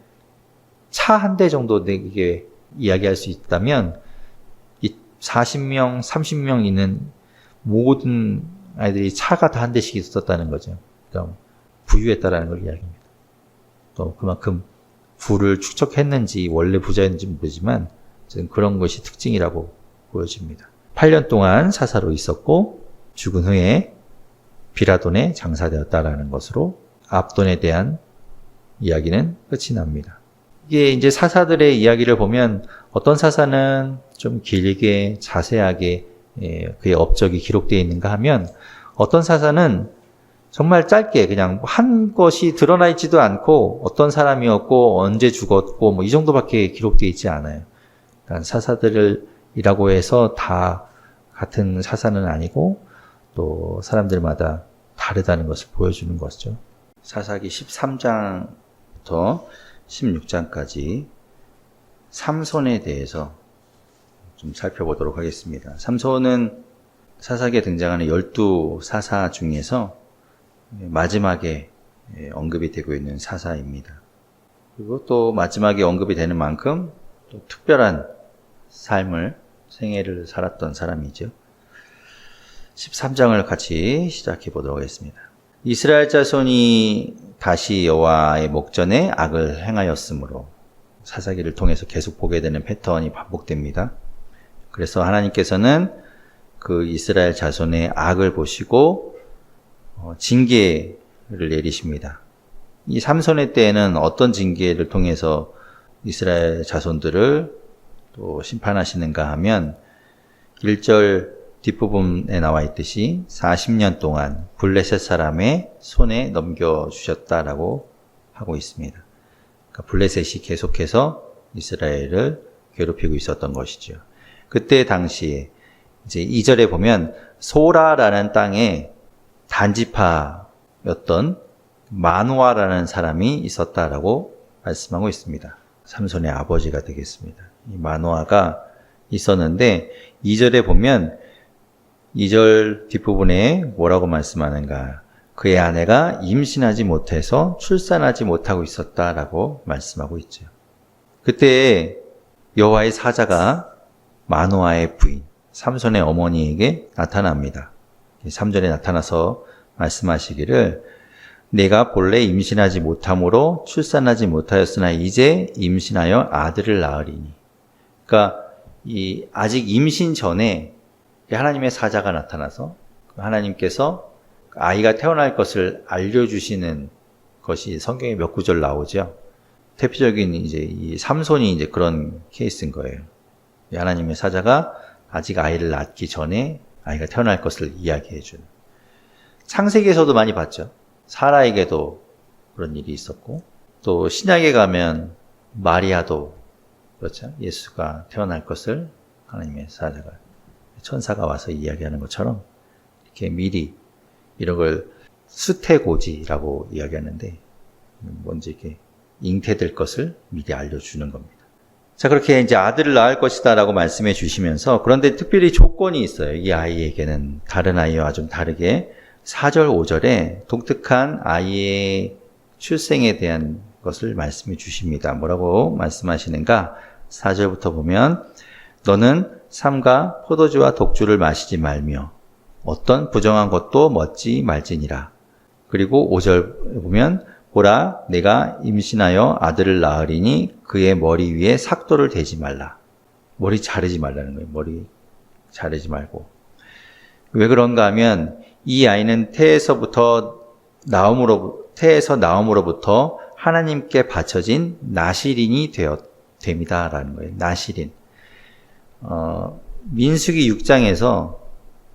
차 한 대 정도 이게 이야기할 수 있다면 이 40명, 30명 있는 모든 아이들이 차가 다 한 대씩 있었다는 거죠. 그러니까 부유했다라는 걸 이야기합니다. 또 그만큼 부를 축적했는지 원래 부자였는지 모르지만 그런 것이 특징이라고 보여집니다. 8년 동안 사사로 있었고 죽은 후에 비라돈에 장사되었다라는 것으로 압돈에 대한 이야기는 끝이 납니다. 이게 이제 사사들의 이야기를 보면 어떤 사사는 좀 길게 자세하게 그의 업적이 기록되어 있는가 하면 어떤 사사는 정말 짧게 그냥 한 것이 드러나 있지도 않고 어떤 사람이었고 언제 죽었고 이 정도밖에 기록되어 있지 않아요. 그러니까 사사들이라고 해서 다 같은 사사는 아니고 또 사람들마다 다르다는 것을 보여주는 것이죠. 사사기 13장부터 16장까지 삼손에 대해서 좀 살펴보도록 하겠습니다. 삼손은 사사기에 등장하는 12사사 중에서 마지막에 언급이 되고 있는 사사입니다. 그리고 또 마지막에 언급이 되는 만큼 또 특별한 생애를 살았던 사람이죠. 13장을 같이 시작해 보도록 하겠습니다. 이스라엘 자손이 다시 여호와의 목전에 악을 행하였으므로 사사기를 통해서 계속 보게 되는 패턴이 반복됩니다. 그래서 하나님께서는 그 이스라엘 자손의 악을 보시고 징계를 내리십니다. 이 삼손의 때에는 어떤 징계를 통해서 이스라엘 자손들을 또 심판하시는가 하면 1절 뒷부분에 나와 있듯이 40년 동안 블레셋 사람의 손에 넘겨주셨다라고 하고 있습니다. 그러니까 블레셋이 계속해서 이스라엘을 괴롭히고 있었던 것이죠. 그때 당시에 이제 2절에 보면 소라라는 땅에 단지파였던 마노아라는 사람이 있었다라고 말씀하고 있습니다. 삼손의 아버지가 되겠습니다. 이 마노아가 있었는데 2절에 보면 2절 뒷부분에 뭐라고 말씀하는가? 그의 아내가 임신하지 못해서 출산하지 못하고 있었다라고 말씀하고 있죠. 그때 여호와의 사자가 마노아의 부인 삼손의 어머니에게 나타납니다. 3절에 나타나서 말씀하시기를 내가 본래 임신하지 못함으로 출산하지 못하였으나 이제 임신하여 아들을 낳으리니. 그러니까 아직 임신 전에 하나님의 사자가 나타나서 하나님께서 아이가 태어날 것을 알려주시는 것이 성경에 몇 구절 나오죠. 대표적인 이제 이 삼손이 이제 그런 케이스인 거예요. 하나님의 사자가 아직 아이를 낳기 전에 아이가 태어날 것을 이야기해 주는. 창세기에서도 많이 봤죠. 사라에게도 그런 일이 있었고, 또 신약에 가면 마리아도 그렇죠. 예수가 태어날 것을 하나님의 사자가, 천사가 와서 이야기하는 것처럼 이렇게 미리 이런 걸 수태고지라고 이야기하는데, 먼저 이렇게 잉태될 것을 미리 알려주는 겁니다. 자, 그렇게 이제 아들을 낳을 것이다 라고 말씀해 주시면서, 그런데 특별히 조건이 있어요. 이 아이에게는 다른 아이와 좀 다르게 4절, 5절에 독특한 아이의 출생에 대한 것을 말씀해 주십니다. 뭐라고 말씀하시는가? 4절부터 보면, 너는 삼가 포도주와 독주를 마시지 말며 어떤 부정한 것도 먹지 말지니라. 그리고 5절 보면, 보라, 내가 임신하여 아들을 낳으리니 그의 머리 위에 삭도를 대지 말라. 머리 자르지 말라는 거예요. 머리 자르지 말고. 왜 그런가 하면 이 아이는 태에서 나옴으로부터 하나님께 바쳐진 나실인이 됩니다라는 거예요. 나실인. 민수기 6장에서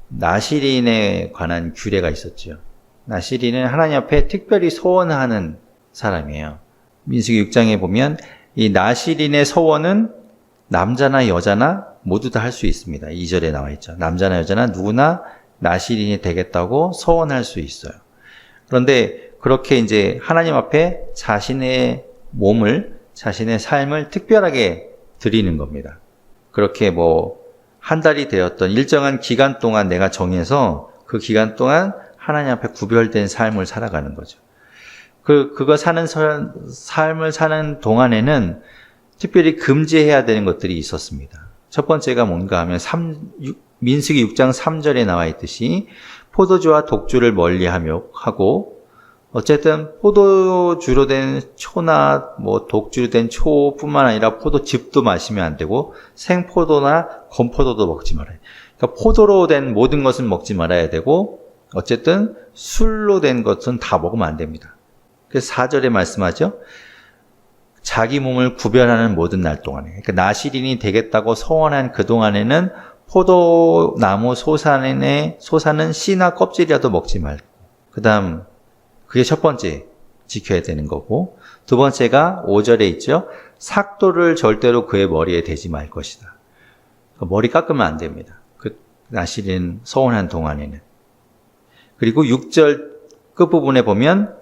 나실인에 관한 규례가 있었죠. 나실인은 하나님 앞에 특별히 서원하는 사람이에요. 민수기 6장에 보면 이 나실인의 서원은 남자나 여자나 모두 다 할 수 있습니다. 2절에 나와 있죠. 남자나 여자나 누구나 나실인이 되겠다고 서원할 수 있어요. 그런데 그렇게 이제 하나님 앞에 자신의 몸을, 자신의 삶을 특별하게 드리는 겁니다. 그렇게 한 달이 되었던 일정한 기간 동안 내가 정해서 그 기간 동안 하나님 앞에 구별된 삶을 살아가는 거죠. 그거 삶을 사는 동안에는 특별히 금지해야 되는 것들이 있었습니다. 첫 번째가 뭔가 하면 민수기 6장 3절에 나와 있듯이 포도주와 독주를 멀리하고, 어쨌든 포도주로 된 초나 독주로 된 초뿐만 아니라 포도즙도 마시면 안 되고 생포도나 건포도도 먹지 말아야 돼요. 그러니까 포도로 된 모든 것은 먹지 말아야 되고, 어쨌든 술로 된 것은 다 먹으면 안 됩니다. 그래서 4절에 말씀하죠. 자기 몸을 구별하는 모든 날 동안에, 그러니까 나실인이 되겠다고 서원한 그 동안에는 포도나무 솟아는 씨나 껍질이라도 먹지 말고, 그 다음 그게 첫 번째 지켜야 되는 거고, 두 번째가 5절에 있죠. 삭도를 절대로 그의 머리에 대지 말 것이다. 머리 깎으면 안 됩니다. 그 나실인 서원한 동안에는. 그리고 6절 끝부분에 보면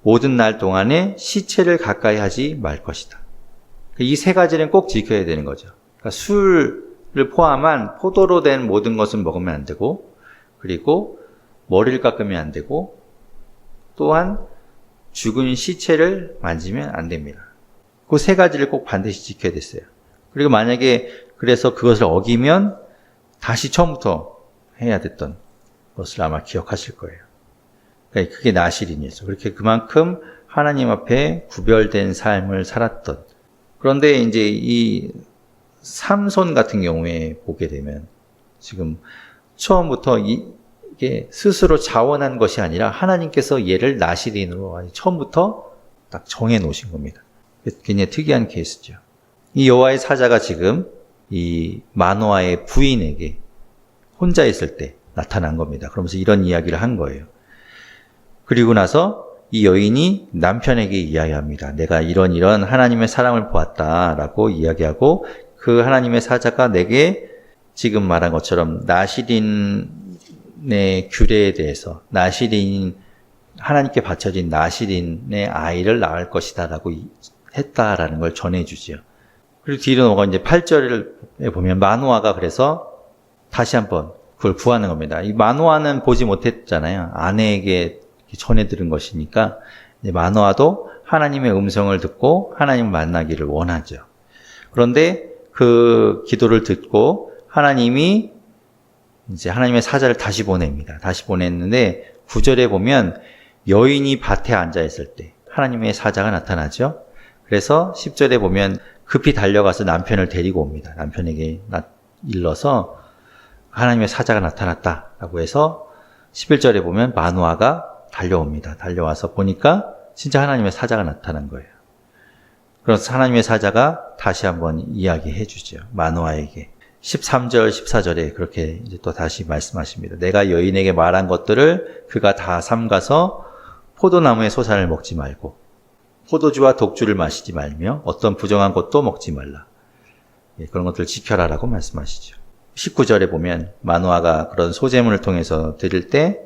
모든 날 동안에 시체를 가까이 하지 말 것이다. 이 세 가지는 꼭 지켜야 되는 거죠. 그러니까 술을 포함한 포도로 된 모든 것은 먹으면 안 되고, 그리고 머리를 깎으면 안 되고, 또한 죽은 시체를 만지면 안 됩니다. 그 세 가지를 꼭 반드시 지켜야 됐어요. 그리고 만약에 그래서 그것을 어기면 다시 처음부터 해야 됐던 것을 아마 기억하실 거예요. 그게 나실인이었어요. 그렇게 그만큼 하나님 앞에 구별된 삶을 살았던. 그런데 이제 이 삼손 같은 경우에 보게 되면 지금 처음부터 이게 스스로 자원한 것이 아니라 하나님께서 얘를 나실인으로 처음부터 딱 정해 놓으신 겁니다. 굉장히 특이한 케이스죠. 이 여호와의 사자가 지금 이 마노아의 부인에게 혼자 있을 때 나타난 겁니다. 그러면서 이런 이야기를 한 거예요. 그리고 나서 이 여인이 남편에게 이야기합니다. 내가 이런 하나님의 사랑을 보았다라고 이야기하고, 그 하나님의 사자가 내게 지금 말한 것처럼 나실인의 규례에 대해서, 하나님께 바쳐진 나실인의 아이를 낳을 것이다라고 했다라는 걸 전해주죠. 그리고 뒤로 넘어가 이제 8절에 보면 마노아가 그래서 다시 한번 그걸 구하는 겁니다. 이 마노아는 보지 못했잖아요. 아내에게 전해 들은 것이니까 마노아도 하나님의 음성을 듣고 하나님을 만나기를 원하죠. 그런데 그 기도를 듣고 하나님이 이제 하나님의 사자를 다시 보냅니다. 다시 보냈는데 9절에 보면 여인이 밭에 앉아 있을 때 하나님의 사자가 나타나죠. 그래서 10절에 보면 급히 달려가서 남편을 데리고 옵니다. 남편에게 일러서 하나님의 사자가 나타났다라고 해서 11절에 보면 마노아가 달려옵니다. 달려와서 보니까 진짜 하나님의 사자가 나타난 거예요. 그래서 하나님의 사자가 다시 한번 이야기해 주죠. 마노아에게. 13절, 14절에 그렇게 이제 또 다시 말씀하십니다. 내가 여인에게 말한 것들을 그가 다 삼가서 포도나무의 소산을 먹지 말고 포도주와 독주를 마시지 말며 어떤 부정한 것도 먹지 말라. 그런 것들을 지켜라라고 말씀하시죠. 19절에 보면 마노아가 그런 소제문을 통해서 드릴 때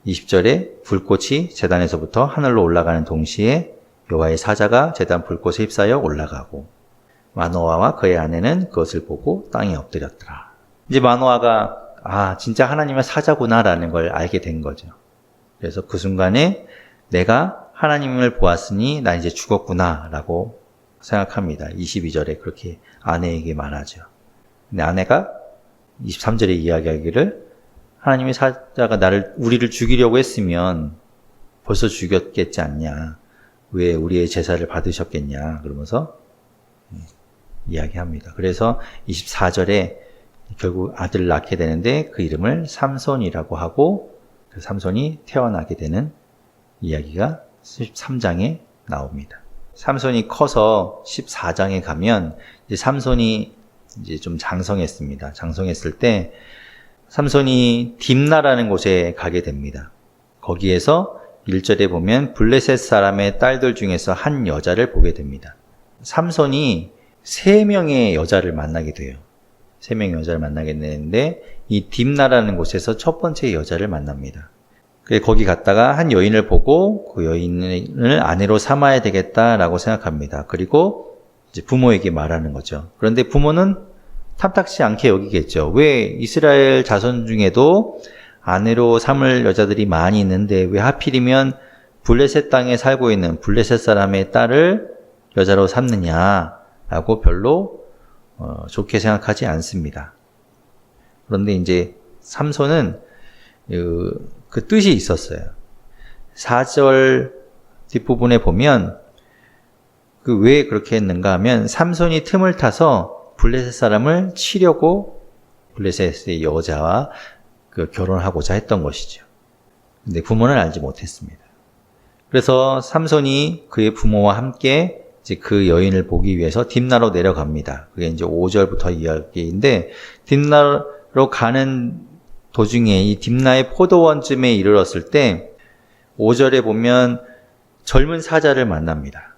20절에 불꽃이 제단에서부터 하늘로 올라가는 동시에 여호와의 사자가 제단 불꽃에 휩싸여 올라가고 마노아와 그의 아내는 그것을 보고 땅에 엎드렸더라. 이제 마노아가 진짜 하나님의 사자구나라는 걸 알게 된 거죠. 그래서 그 순간에 내가 하나님을 보았으니 나 이제 죽었구나라고 생각합니다. 22절에 그렇게 아내에게 말하죠. 근데 아내가 23절에 이야기하기를 하나님의 사자가 우리를 죽이려고 했으면 벌써 죽였겠지 않냐. 왜 우리의 제사를 받으셨겠냐. 그러면서 이야기합니다. 그래서 24절에 결국 아들을 낳게 되는데 그 이름을 삼손이라고 하고 그 삼손이 태어나게 되는 이야기가 13장에 나옵니다. 삼손이 커서 14장에 가면 이제 삼손이 이제 좀 장성했습니다. 장성했을 때 삼손이 딥나라는 곳에 가게 됩니다. 거기에서 1절에 보면 블레셋 사람의 딸들 중에서 한 여자를 보게 됩니다. 삼손이 3명의 여자를 만나게 돼요. 3명의 여자를 만나게 되는데 이 딥나라는 곳에서 첫 번째 여자를 만납니다. 거기 갔다가 한 여인을 보고 그 여인을 아내로 삼아야 되겠다라고 생각합니다. 그리고 이제 부모에게 말하는 거죠. 그런데 부모는 탐탁치 않게 여기겠죠. 왜 이스라엘 자손 중에도 아내로 삼을 여자들이 많이 있는데 왜 하필이면 블레셋 땅에 살고 있는 블레셋 사람의 딸을 여자로 삼느냐라고 별로 좋게 생각하지 않습니다. 그런데 이제 삼손은 그 뜻이 있었어요. 4절 뒷부분에 보면 왜 그렇게 했는가 하면 삼손이 틈을 타서 블레셋 사람을 치려고 블레셋의 여자와 결혼하고자 했던 것이죠. 근데 부모는 알지 못했습니다. 그래서 삼손이 그의 부모와 함께 이제 그 여인을 보기 위해서 딥나로 내려갑니다. 그게 이제 5절부터 이야기인데 딥나로 가는 도중에 이 딥나의 포도원쯤에 이르렀을 때 5절에 보면 젊은 사자를 만납니다.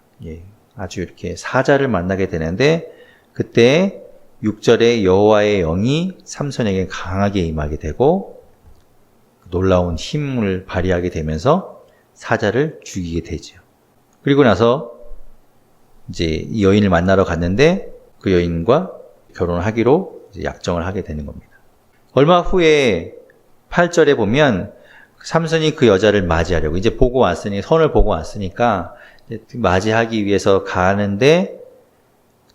아주 이렇게 사자를 만나게 되는데 그때 6절에 여호와의 영이 삼손에게 강하게 임하게 되고 놀라운 힘을 발휘하게 되면서 사자를 죽이게 되죠. 그리고 나서 이제 이 여인을 만나러 갔는데 그 여인과 결혼하기로 이제 약정을 하게 되는 겁니다. 얼마 후에 8절에 보면 삼손이 그 여자를 맞이하려고 이제 보고 왔으니 선을 보고 왔으니까 맞이하기 위해서 가는데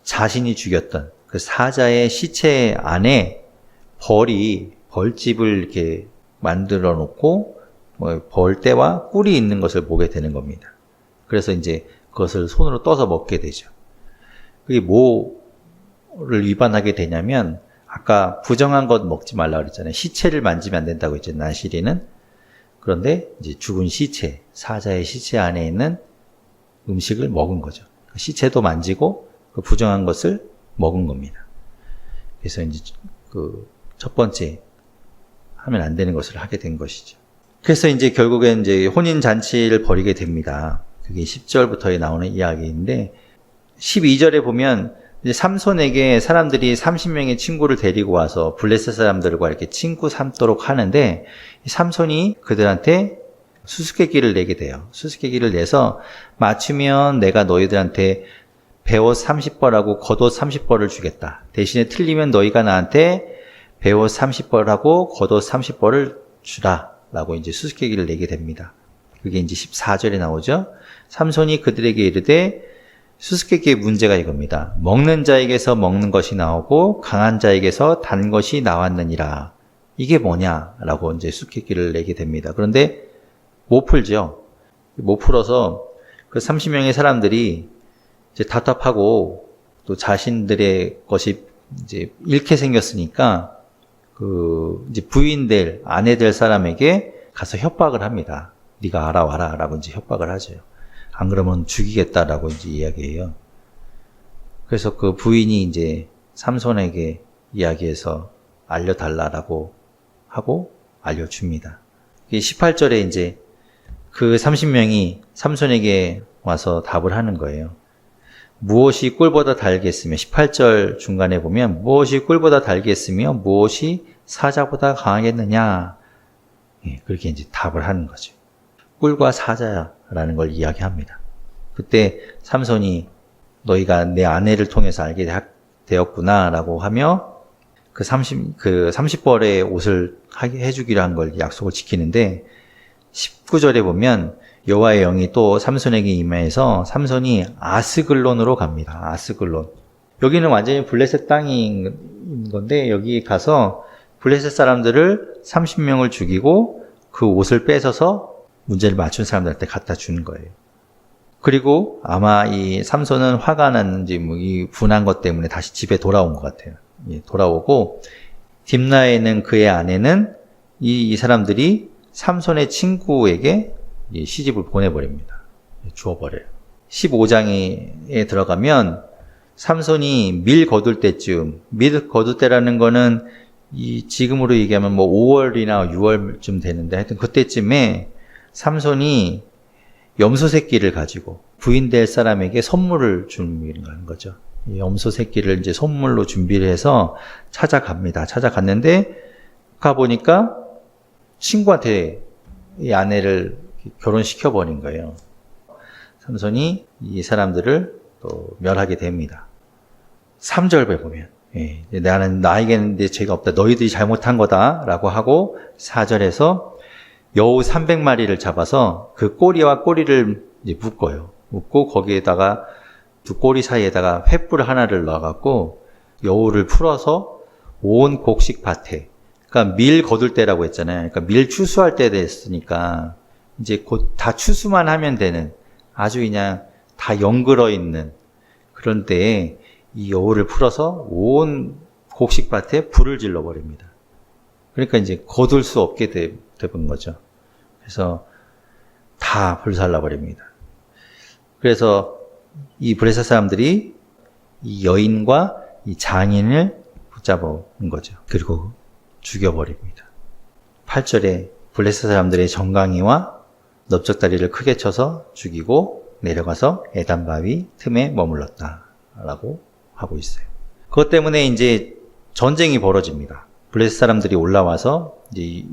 자신이 죽였던 그 사자의 시체 안에 벌집을 이렇게 만들어 놓고 벌떼와 꿀이 있는 것을 보게 되는 겁니다. 그래서 이제 그것을 손으로 떠서 먹게 되죠. 그게 뭐를 위반하게 되냐면 아까 부정한 것 먹지 말라고 그랬잖아요. 시체를 만지면 안 된다고 했죠. 나시리는. 그런데 이제 죽은 시체, 사자의 시체 안에 있는 음식을 먹은 거죠. 시체도 만지고 그 부정한 것을 먹은 겁니다. 그래서 이제 그 첫 번째 하면 안 되는 것을 하게 된 것이죠. 그래서 이제 결국엔 이제 혼인 잔치를 벌이게 됩니다. 그게 10절부터에 나오는 이야기인데 12절에 보면 이제 삼손에게 사람들이 30명의 친구를 데리고 와서 블레셋 사람들과 이렇게 친구 삼도록 하는데 삼손이 그들한테 수수께끼를 내게 돼요. 수수께끼를 내서 맞추면 내가 너희들한테 베옷 30벌하고 겉옷 30벌을 주겠다. 대신에 틀리면 너희가 나한테 베옷 30벌하고 겉옷 30벌을 주라. 라고 이제 수수께끼를 내게 됩니다. 그게 이제 14절에 나오죠. 삼손이 그들에게 이르되 수수께끼의 문제가 이겁니다. 먹는 자에게서 먹는 것이 나오고 강한 자에게서 단 것이 나왔느니라. 이게 뭐냐라고 이제 수수께끼를 내게 됩니다. 그런데 못 풀죠. 못 풀어서 그 30명의 사람들이 이제 답답하고 또 자신들의 것이 이제 잃게 생겼으니까 그 이제 부인 될, 아내 될 사람에게 가서 협박을 합니다. 네가 알아와라 라고 이제 협박을 하죠. 안 그러면 죽이겠다라고 이제 이야기해요. 그래서 그 부인이 이제 삼손에게 이야기해서 알려달라라고 하고 알려줍니다. 18절에 이제 그 30명이 삼손에게 와서 답을 하는 거예요. 무엇이 꿀보다 달겠으며 18절 중간에 보면 무엇이 꿀보다 달겠으며 무엇이 사자보다 강하겠느냐, 그렇게 이제 답을 하는 거죠. 꿀과 사자라는 걸 이야기합니다. 그때 삼손이 너희가 내 아내를 통해서 알게 되었구나라고 하며 그 30벌의 옷을 해주기로 한 걸 약속을 지키는데 19절에 보면 여호와의 영이 또 삼손에게 임하여서 삼손이 아스글론으로 갑니다. 아스글론. 여기는 완전히 블레셋 땅인 건데 여기 가서 블레셋 사람들을 30명을 죽이고 그 옷을 뺏어서 문제를 맞춘 사람들한테 갖다 주는 거예요. 그리고 아마 이 삼손은 화가 났는지 뭐 이 분한 것 때문에 다시 집에 돌아온 것 같아요. 돌아오고 딥나에 있는 그의 아내는 이 사람들이 삼손의 친구에게 시집을 보내버립니다. 주워버려요. 15장에 들어가면 삼손이 밀 거둘 때쯤, 밀 거둘 때라는 거는 지금으로 얘기하면 뭐 5월이나 6월쯤 되는데 하여튼 그때쯤에 삼손이 염소 새끼를 가지고 부인 될 사람에게 선물을 준비하는 거죠. 이 염소 새끼를 이제 선물로 준비를 해서 찾아갑니다. 찾아갔는데 가보니까 친구한테 이 아내를 결혼시켜버린 거예요. 삼손이 이 사람들을 또 멸하게 됩니다. 3절에 보면 나에게는 내 죄가 없다. 너희들이 잘못한 거다 라고 하고 4절에서 여우 300마리를 잡아서 그 꼬리와 꼬리를 이제 묶어요. 묶고 거기에다가 두 꼬리 사이에다가 횃불 하나를 넣어갖고 여우를 풀어서 온 곡식 밭에, 그러니까 밀 거둘 때라고 했잖아요. 그러니까 밀 추수할 때 됐으니까 이제 곧 다 추수만 하면 되는 아주 그냥 다 연그러 있는 그런 때에 이 여우를 풀어서 온 곡식 밭에 불을 질러 버립니다. 그러니까 이제 거둘 수 없게 되는 거죠. 그래서 다 불살라 버립니다. 그래서 이 블레셋 사람들이 이 여인과 이 장인을 붙잡은 거죠. 그리고 죽여버립니다. 8절에 블레셋 사람들의 정강이와 넓적다리를 크게 쳐서 죽이고 내려가서 에단 바위 틈에 머물렀다라고 하고 있어요. 그것 때문에 이제 전쟁이 벌어집니다. 블레셋 사람들이 올라와서 이제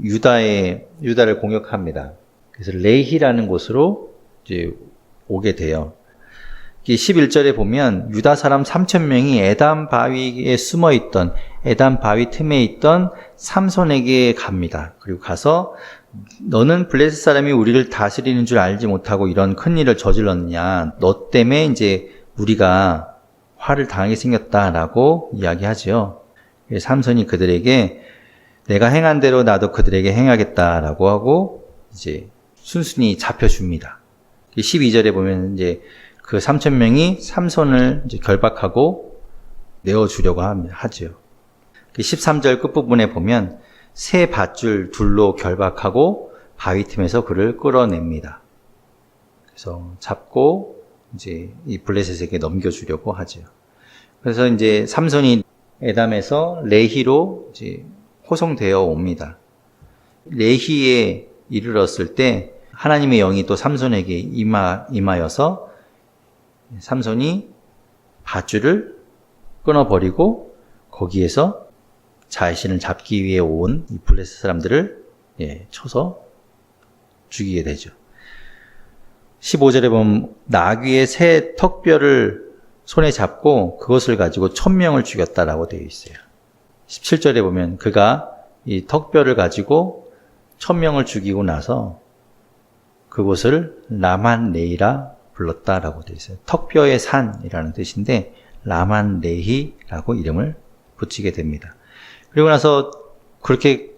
유다를 공격합니다. 그래서 레히라는 곳으로 이제 오게 돼요. 11절에 보면 유다 사람 3,000명이 에단 바위에 숨어 있던, 에단 바위 틈에 있던 삼손에게 갑니다. 그리고 가서 너는 블레셋 사람이 우리를 다스리는 줄 알지 못하고 이런 큰 일을 저질렀느냐. 너 때문에 이제 우리가 화를 당하게 생겼다라고 이야기하죠. 삼손이 그들에게 내가 행한 대로 나도 그들에게 행하겠다라고 하고 이제 순순히 잡혀줍니다. 12절에 보면 이제 그 3,000명이 삼손을 이제 결박하고 내어주려고 하죠. 13절 끝부분에 보면 새 밧줄 둘로 결박하고 바위 틈에서 그를 끌어냅니다. 그래서 잡고 이제 이 블레셋에게 넘겨주려고 하죠. 그래서 이제 삼손이 에담에서 레히로 이제 호송되어 옵니다. 레히에 이르렀을 때 하나님의 영이 또 삼손에게 임하여서 삼손이 밧줄을 끊어버리고 거기에서 자신을 잡기 위해 온 이 블레셋 사람들을 쳐서 죽이게 되죠. 15절에 보면 나귀의 새 턱뼈를 손에 잡고 그것을 가지고 1,000명을 죽였다라고 되어 있어요. 17절에 보면 그가 이 턱뼈를 가지고 1,000명을 죽이고 나서 그곳을 라만레히라 불렀다라고 되어 있어요. 턱뼈의 산이라는 뜻인데 라만레히라고 이름을 붙이게 됩니다. 그리고 나서 그렇게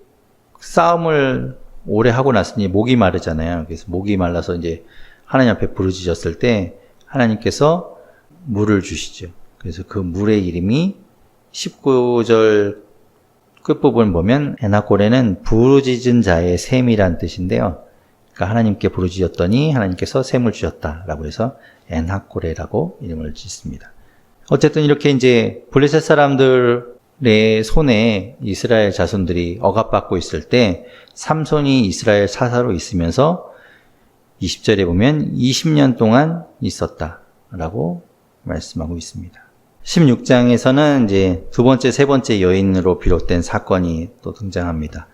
싸움을 오래 하고 났으니 목이 마르잖아요. 그래서 목이 말라서 이제 하나님 앞에 부르짖었을 때 하나님께서 물을 주시죠. 그래서 그 물의 이름이 19절 끝부분 보면 에나콜에는 부르짖은 자의 샘이란 뜻인데요. 그러니까 하나님께 부르짖었더니 하나님께서 샘을 주셨다라고 해서 엔하콜레라고 이름을 짓습니다. 어쨌든 이렇게 이제 블레셋 사람들의 손에 이스라엘 자손들이 억압받고 있을 때 삼손이 이스라엘 사사로 있으면서 20절에 보면 20년 동안 있었다라고 말씀하고 있습니다. 16장에서는 이제 두 번째, 세 번째 여인으로 비롯된 사건이 또 등장합니다.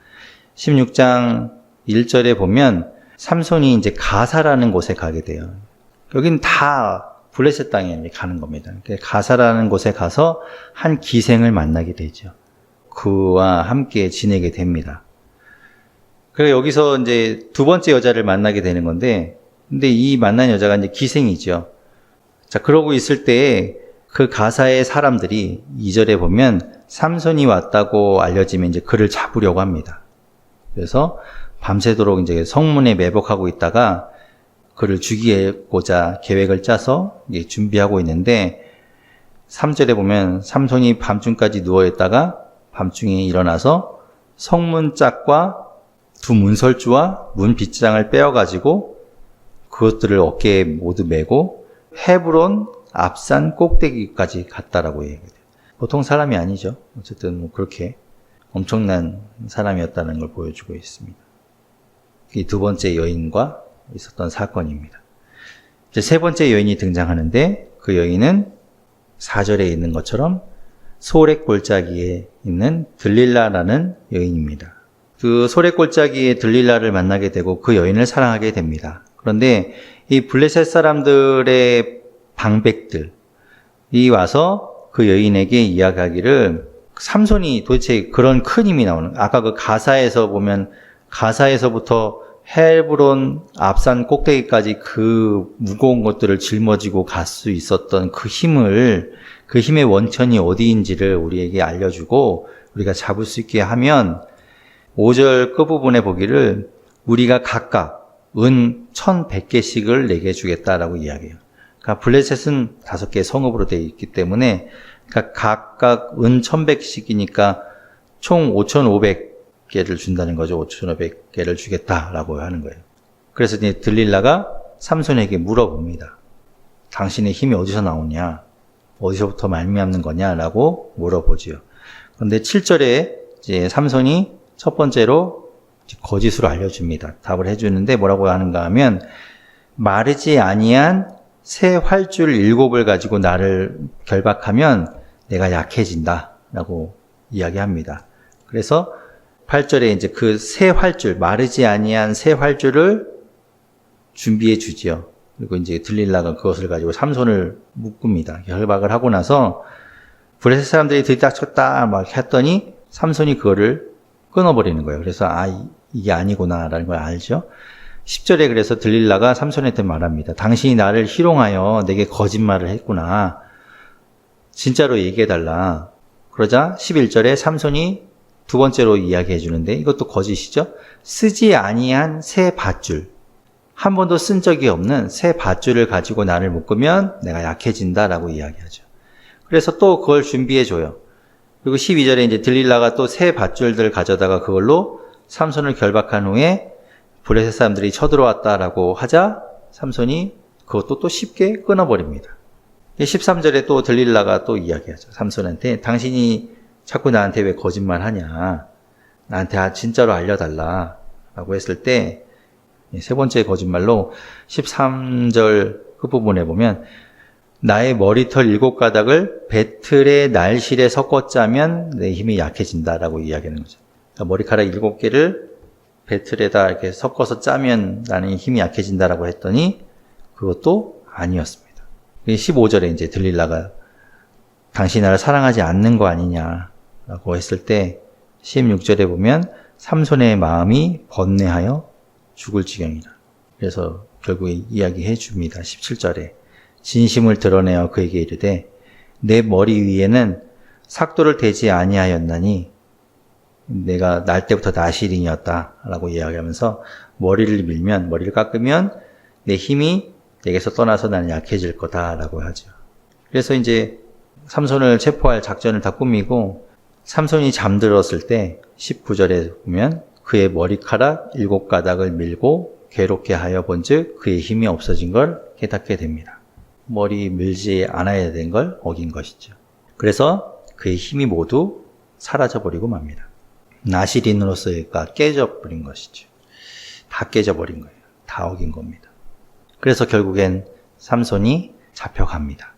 16장 1절에 보면 삼손이 이제 가사라는 곳에 가게 돼요. 여긴 다 블레셋 땅에 가는 겁니다. 가사라는 곳에 가서 한 기생을 만나게 되죠. 그와 함께 지내게 됩니다. 그래서 여기서 이제 두 번째 여자를 만나게 되는 건데, 근데 이 만난 여자가 이제 기생이죠. 자, 그러고 있을 때 그 가사의 사람들이 2절에 보면 삼손이 왔다고 알려지면 이제 그를 잡으려고 합니다. 그래서 밤새도록 이제 성문에 매복하고 있다가 그를 죽이고자 계획을 짜서 준비하고 있는데 3절에 보면 삼손이 밤중까지 누워있다가 밤중에 일어나서 성문짝과 두 문설주와 문빗장을 빼어가지고 그것들을 어깨에 모두 메고 헤브론 앞산 꼭대기까지 갔다라고 얘기해요. 보통 사람이 아니죠. 어쨌든 뭐 그렇게 엄청난 사람이었다는 걸 보여주고 있습니다. 이 두 번째 여인과 있었던 사건입니다. 이제 세 번째 여인이 등장하는데 그 여인은 4절에 있는 것처럼 소렉 골짜기에 있는 들릴라라는 여인입니다. 그 소렉 골짜기에 들릴라를 만나게 되고 그 여인을 사랑하게 됩니다. 그런데 이 블레셋 사람들의 방백들이 와서 그 여인에게 이야기하기를 삼손이 도대체 그런 큰 힘이 나오는, 아까 그 가사에서 보면 가사에서부터 헤브론 앞산 꼭대기까지 그 무거운 것들을 짊어지고 갈 수 있었던 그 힘의 원천이 어디인지를 우리에게 알려주고 우리가 잡을 수 있게 하면 5절 끝부분에 보기를 우리가 각각 은 1100개씩을 내게 주겠다라고 이야기해요. 그러니까 블레셋은 5개의 성읍으로 되어 있기 때문에 그러니까 각각 은 1100씩이니까 총 5500개를 준다는 거죠. 5500개를 주겠다라고 하는 거예요. 그래서 이제 들릴라가 삼손에게 물어봅니다. 당신의 힘이 어디서 나오냐? 어디서부터 말미암는 거냐라고 물어보지요. 그런데 7절에 이제 삼손이 첫 번째로 거짓으로 알려줍니다. 답을 해주는데 뭐라고 하는가 하면 마르지 아니한 새 활줄 7을 가지고 나를 결박하면 내가 약해진다 라고 이야기합니다. 그래서 8절에 이제 그 새 활줄, 마르지 아니한 새 활줄을 준비해 주지요. 그리고 이제 들릴라가 그것을 가지고 삼손을 묶습니다. 결박을 하고 나서 블레셋 사람들이 들이닥쳤다 막 했더니 삼손이 그거를 끊어버리는 거예요. 그래서 이게 아니구나라는 걸 알죠. 10절에 그래서 들릴라가 삼손한테 말합니다. 당신이 나를 희롱하여 내게 거짓말을 했구나. 진짜로 얘기해달라. 그러자 11절에 삼손이 두 번째로 이야기해 주는데 이것도 거짓이죠. 쓰지 아니한 새 밧줄. 한 번도 쓴 적이 없는 새 밧줄을 가지고 나를 묶으면 내가 약해진다라고 이야기하죠. 그래서 또 그걸 준비해 줘요. 그리고 12절에 이제 들릴라가 또 새 밧줄들 가져다가 그걸로 삼손을 결박한 후에 블레셋 사람들이 쳐들어왔다라고 하자 삼손이 그것도 또 쉽게 끊어버립니다. 13절에 또 들릴라가 또 이야기하죠. 삼손한테 당신이 자꾸 나한테 왜 거짓말하냐. 나한테 진짜로 알려달라 라고 했을 때 세 번째 거짓말로 13절 끝부분에 보면 나의 머리털 7가닥을 배틀의 날실에 섞어 짜면 내 힘이 약해진다라고 이야기하는 거죠. 그러니까 머리카락 7개를 배틀에다 이렇게 섞어서 짜면 나는 힘이 약해진다라고 했더니 그것도 아니었습니다. 15절에 이제 들릴라가 당신이 나를 사랑하지 않는 거 아니냐라고 했을 때 16절에 보면 삼손의 마음이 번뇌하여 죽을 지경이라. 그래서 결국에 이야기해 줍니다. 17절에 진심을 드러내어 그에게 이르되 내 머리 위에는 삭도를 대지 아니하였나니 내가 날 때부터 나실인이었다 라고 이야기하면서 머리를 깎으면 내 힘이 내게서 떠나서 나는 약해질 거다라고 하죠. 그래서 이제 삼손을 체포할 작전을 다 꾸미고 삼손이 잠들었을 때 19절에 보면 그의 머리카락 7가닥을 밀고 괴롭게 하여 본즉 그의 힘이 없어진 걸 깨닫게 됩니다. 머리 밀지 않아야 된 걸 어긴 것이죠. 그래서 그의 힘이 모두 사라져버리고 맙니다. 나시린으로서가 깨져버린 것이죠. 다 깨져버린 거예요. 다 어긴 겁니다. 그래서 결국엔 삼손이 잡혀갑니다.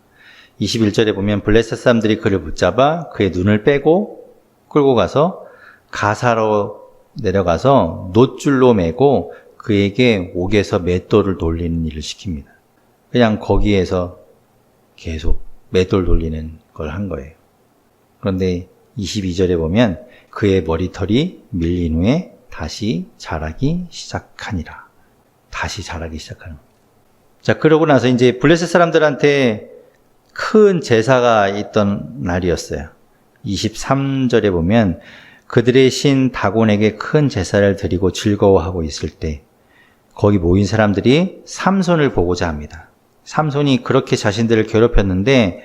21절에 보면 블레셋 사람들이 그를 붙잡아 그의 눈을 빼고 끌고 가서 가사로 내려가서 놋줄로 매고 그에게 옥에서 맷돌을 돌리는 일을 시킵니다. 그냥 거기에서 계속 맷돌 돌리는 걸 한 거예요. 그런데 22절에 보면 그의 머리털이 밀린 후에 다시 자라기 시작하니라. 다시 자라기 시작하는 겁니다. 자, 그러고 나서 이제 블레셋 사람들한테 큰 제사가 있던 날이었어요. 23절에 보면 그들의 신 다곤에게 큰 제사를 드리고 즐거워하고 있을 때 거기 모인 사람들이 삼손을 보고자 합니다. 삼손이 그렇게 자신들을 괴롭혔는데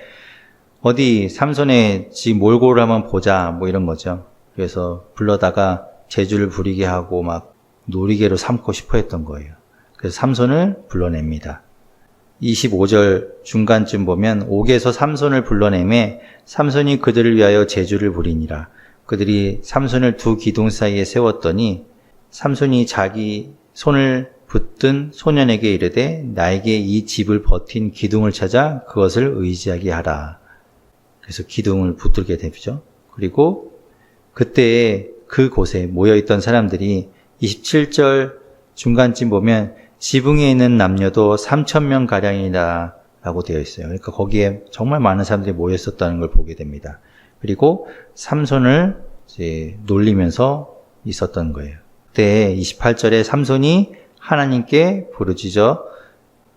어디 삼손의 지 몰골을 한번 보자 뭐 이런 거죠. 그래서 불러다가 재주를 부리게 하고 막 놀이개로 삼고 싶어 했던 거예요. 그래서 삼손을 불러냅니다. 25절 중간쯤 보면 옥에서 삼손을 불러내매 삼손이 그들을 위하여 재주를 부리니라. 그들이 삼손을 두 기둥 사이에 세웠더니 삼손이 자기 손을 붙든 소년에게 이르되 나에게 이 집을 버틴 기둥을 찾아 그것을 의지하게 하라. 그래서 기둥을 붙들게 되죠. 그리고 그때 그곳에 모여있던 사람들이 27절 중간쯤 보면 지붕에 있는 남녀도 3,000명 가량이다 라고 되어 있어요. 그러니까 거기에 정말 많은 사람들이 모였었다는 걸 보게 됩니다. 그리고 삼손을 이제 놀리면서 있었던 거예요. 그때 28절에 삼손이 하나님께 부르짖어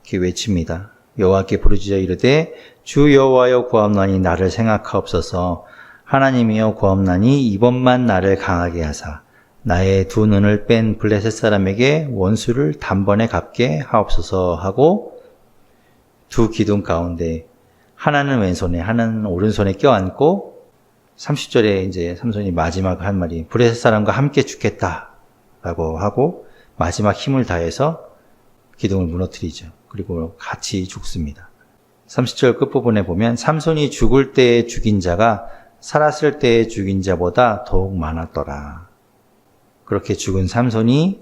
이렇게 외칩니다. 여호와께 부르짖어 이르되 주 여호와여 구하옵나니 나를 생각하옵소서. 하나님이여 구하옵나니 이번만 나를 강하게 하사 나의 두 눈을 뺀 블레셋 사람에게 원수를 단번에 갚게 하옵소서 하고 두 기둥 가운데 하나는 왼손에 하나는 오른손에 껴안고 30절에 이제 삼손이 마지막 한 말이 블레셋 사람과 함께 죽겠다라고 하고 마지막 힘을 다해서 기둥을 무너뜨리죠. 그리고 같이 죽습니다. 30절 끝부분에 보면 삼손이 죽을 때에 죽인 자가 살았을 때에 죽인 자보다 더욱 많았더라. 그렇게 죽은 삼손이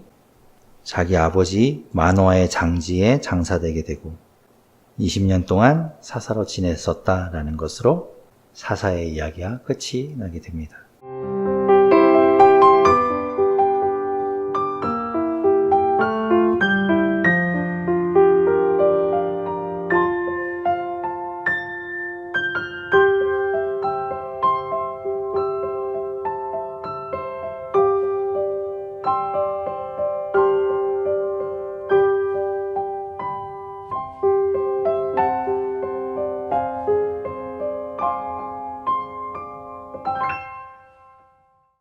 자기 아버지 마노아의 장지에 장사되게 되고 20년 동안 사사로 지냈었다라는 것으로 사사의 이야기가 끝이 나게 됩니다.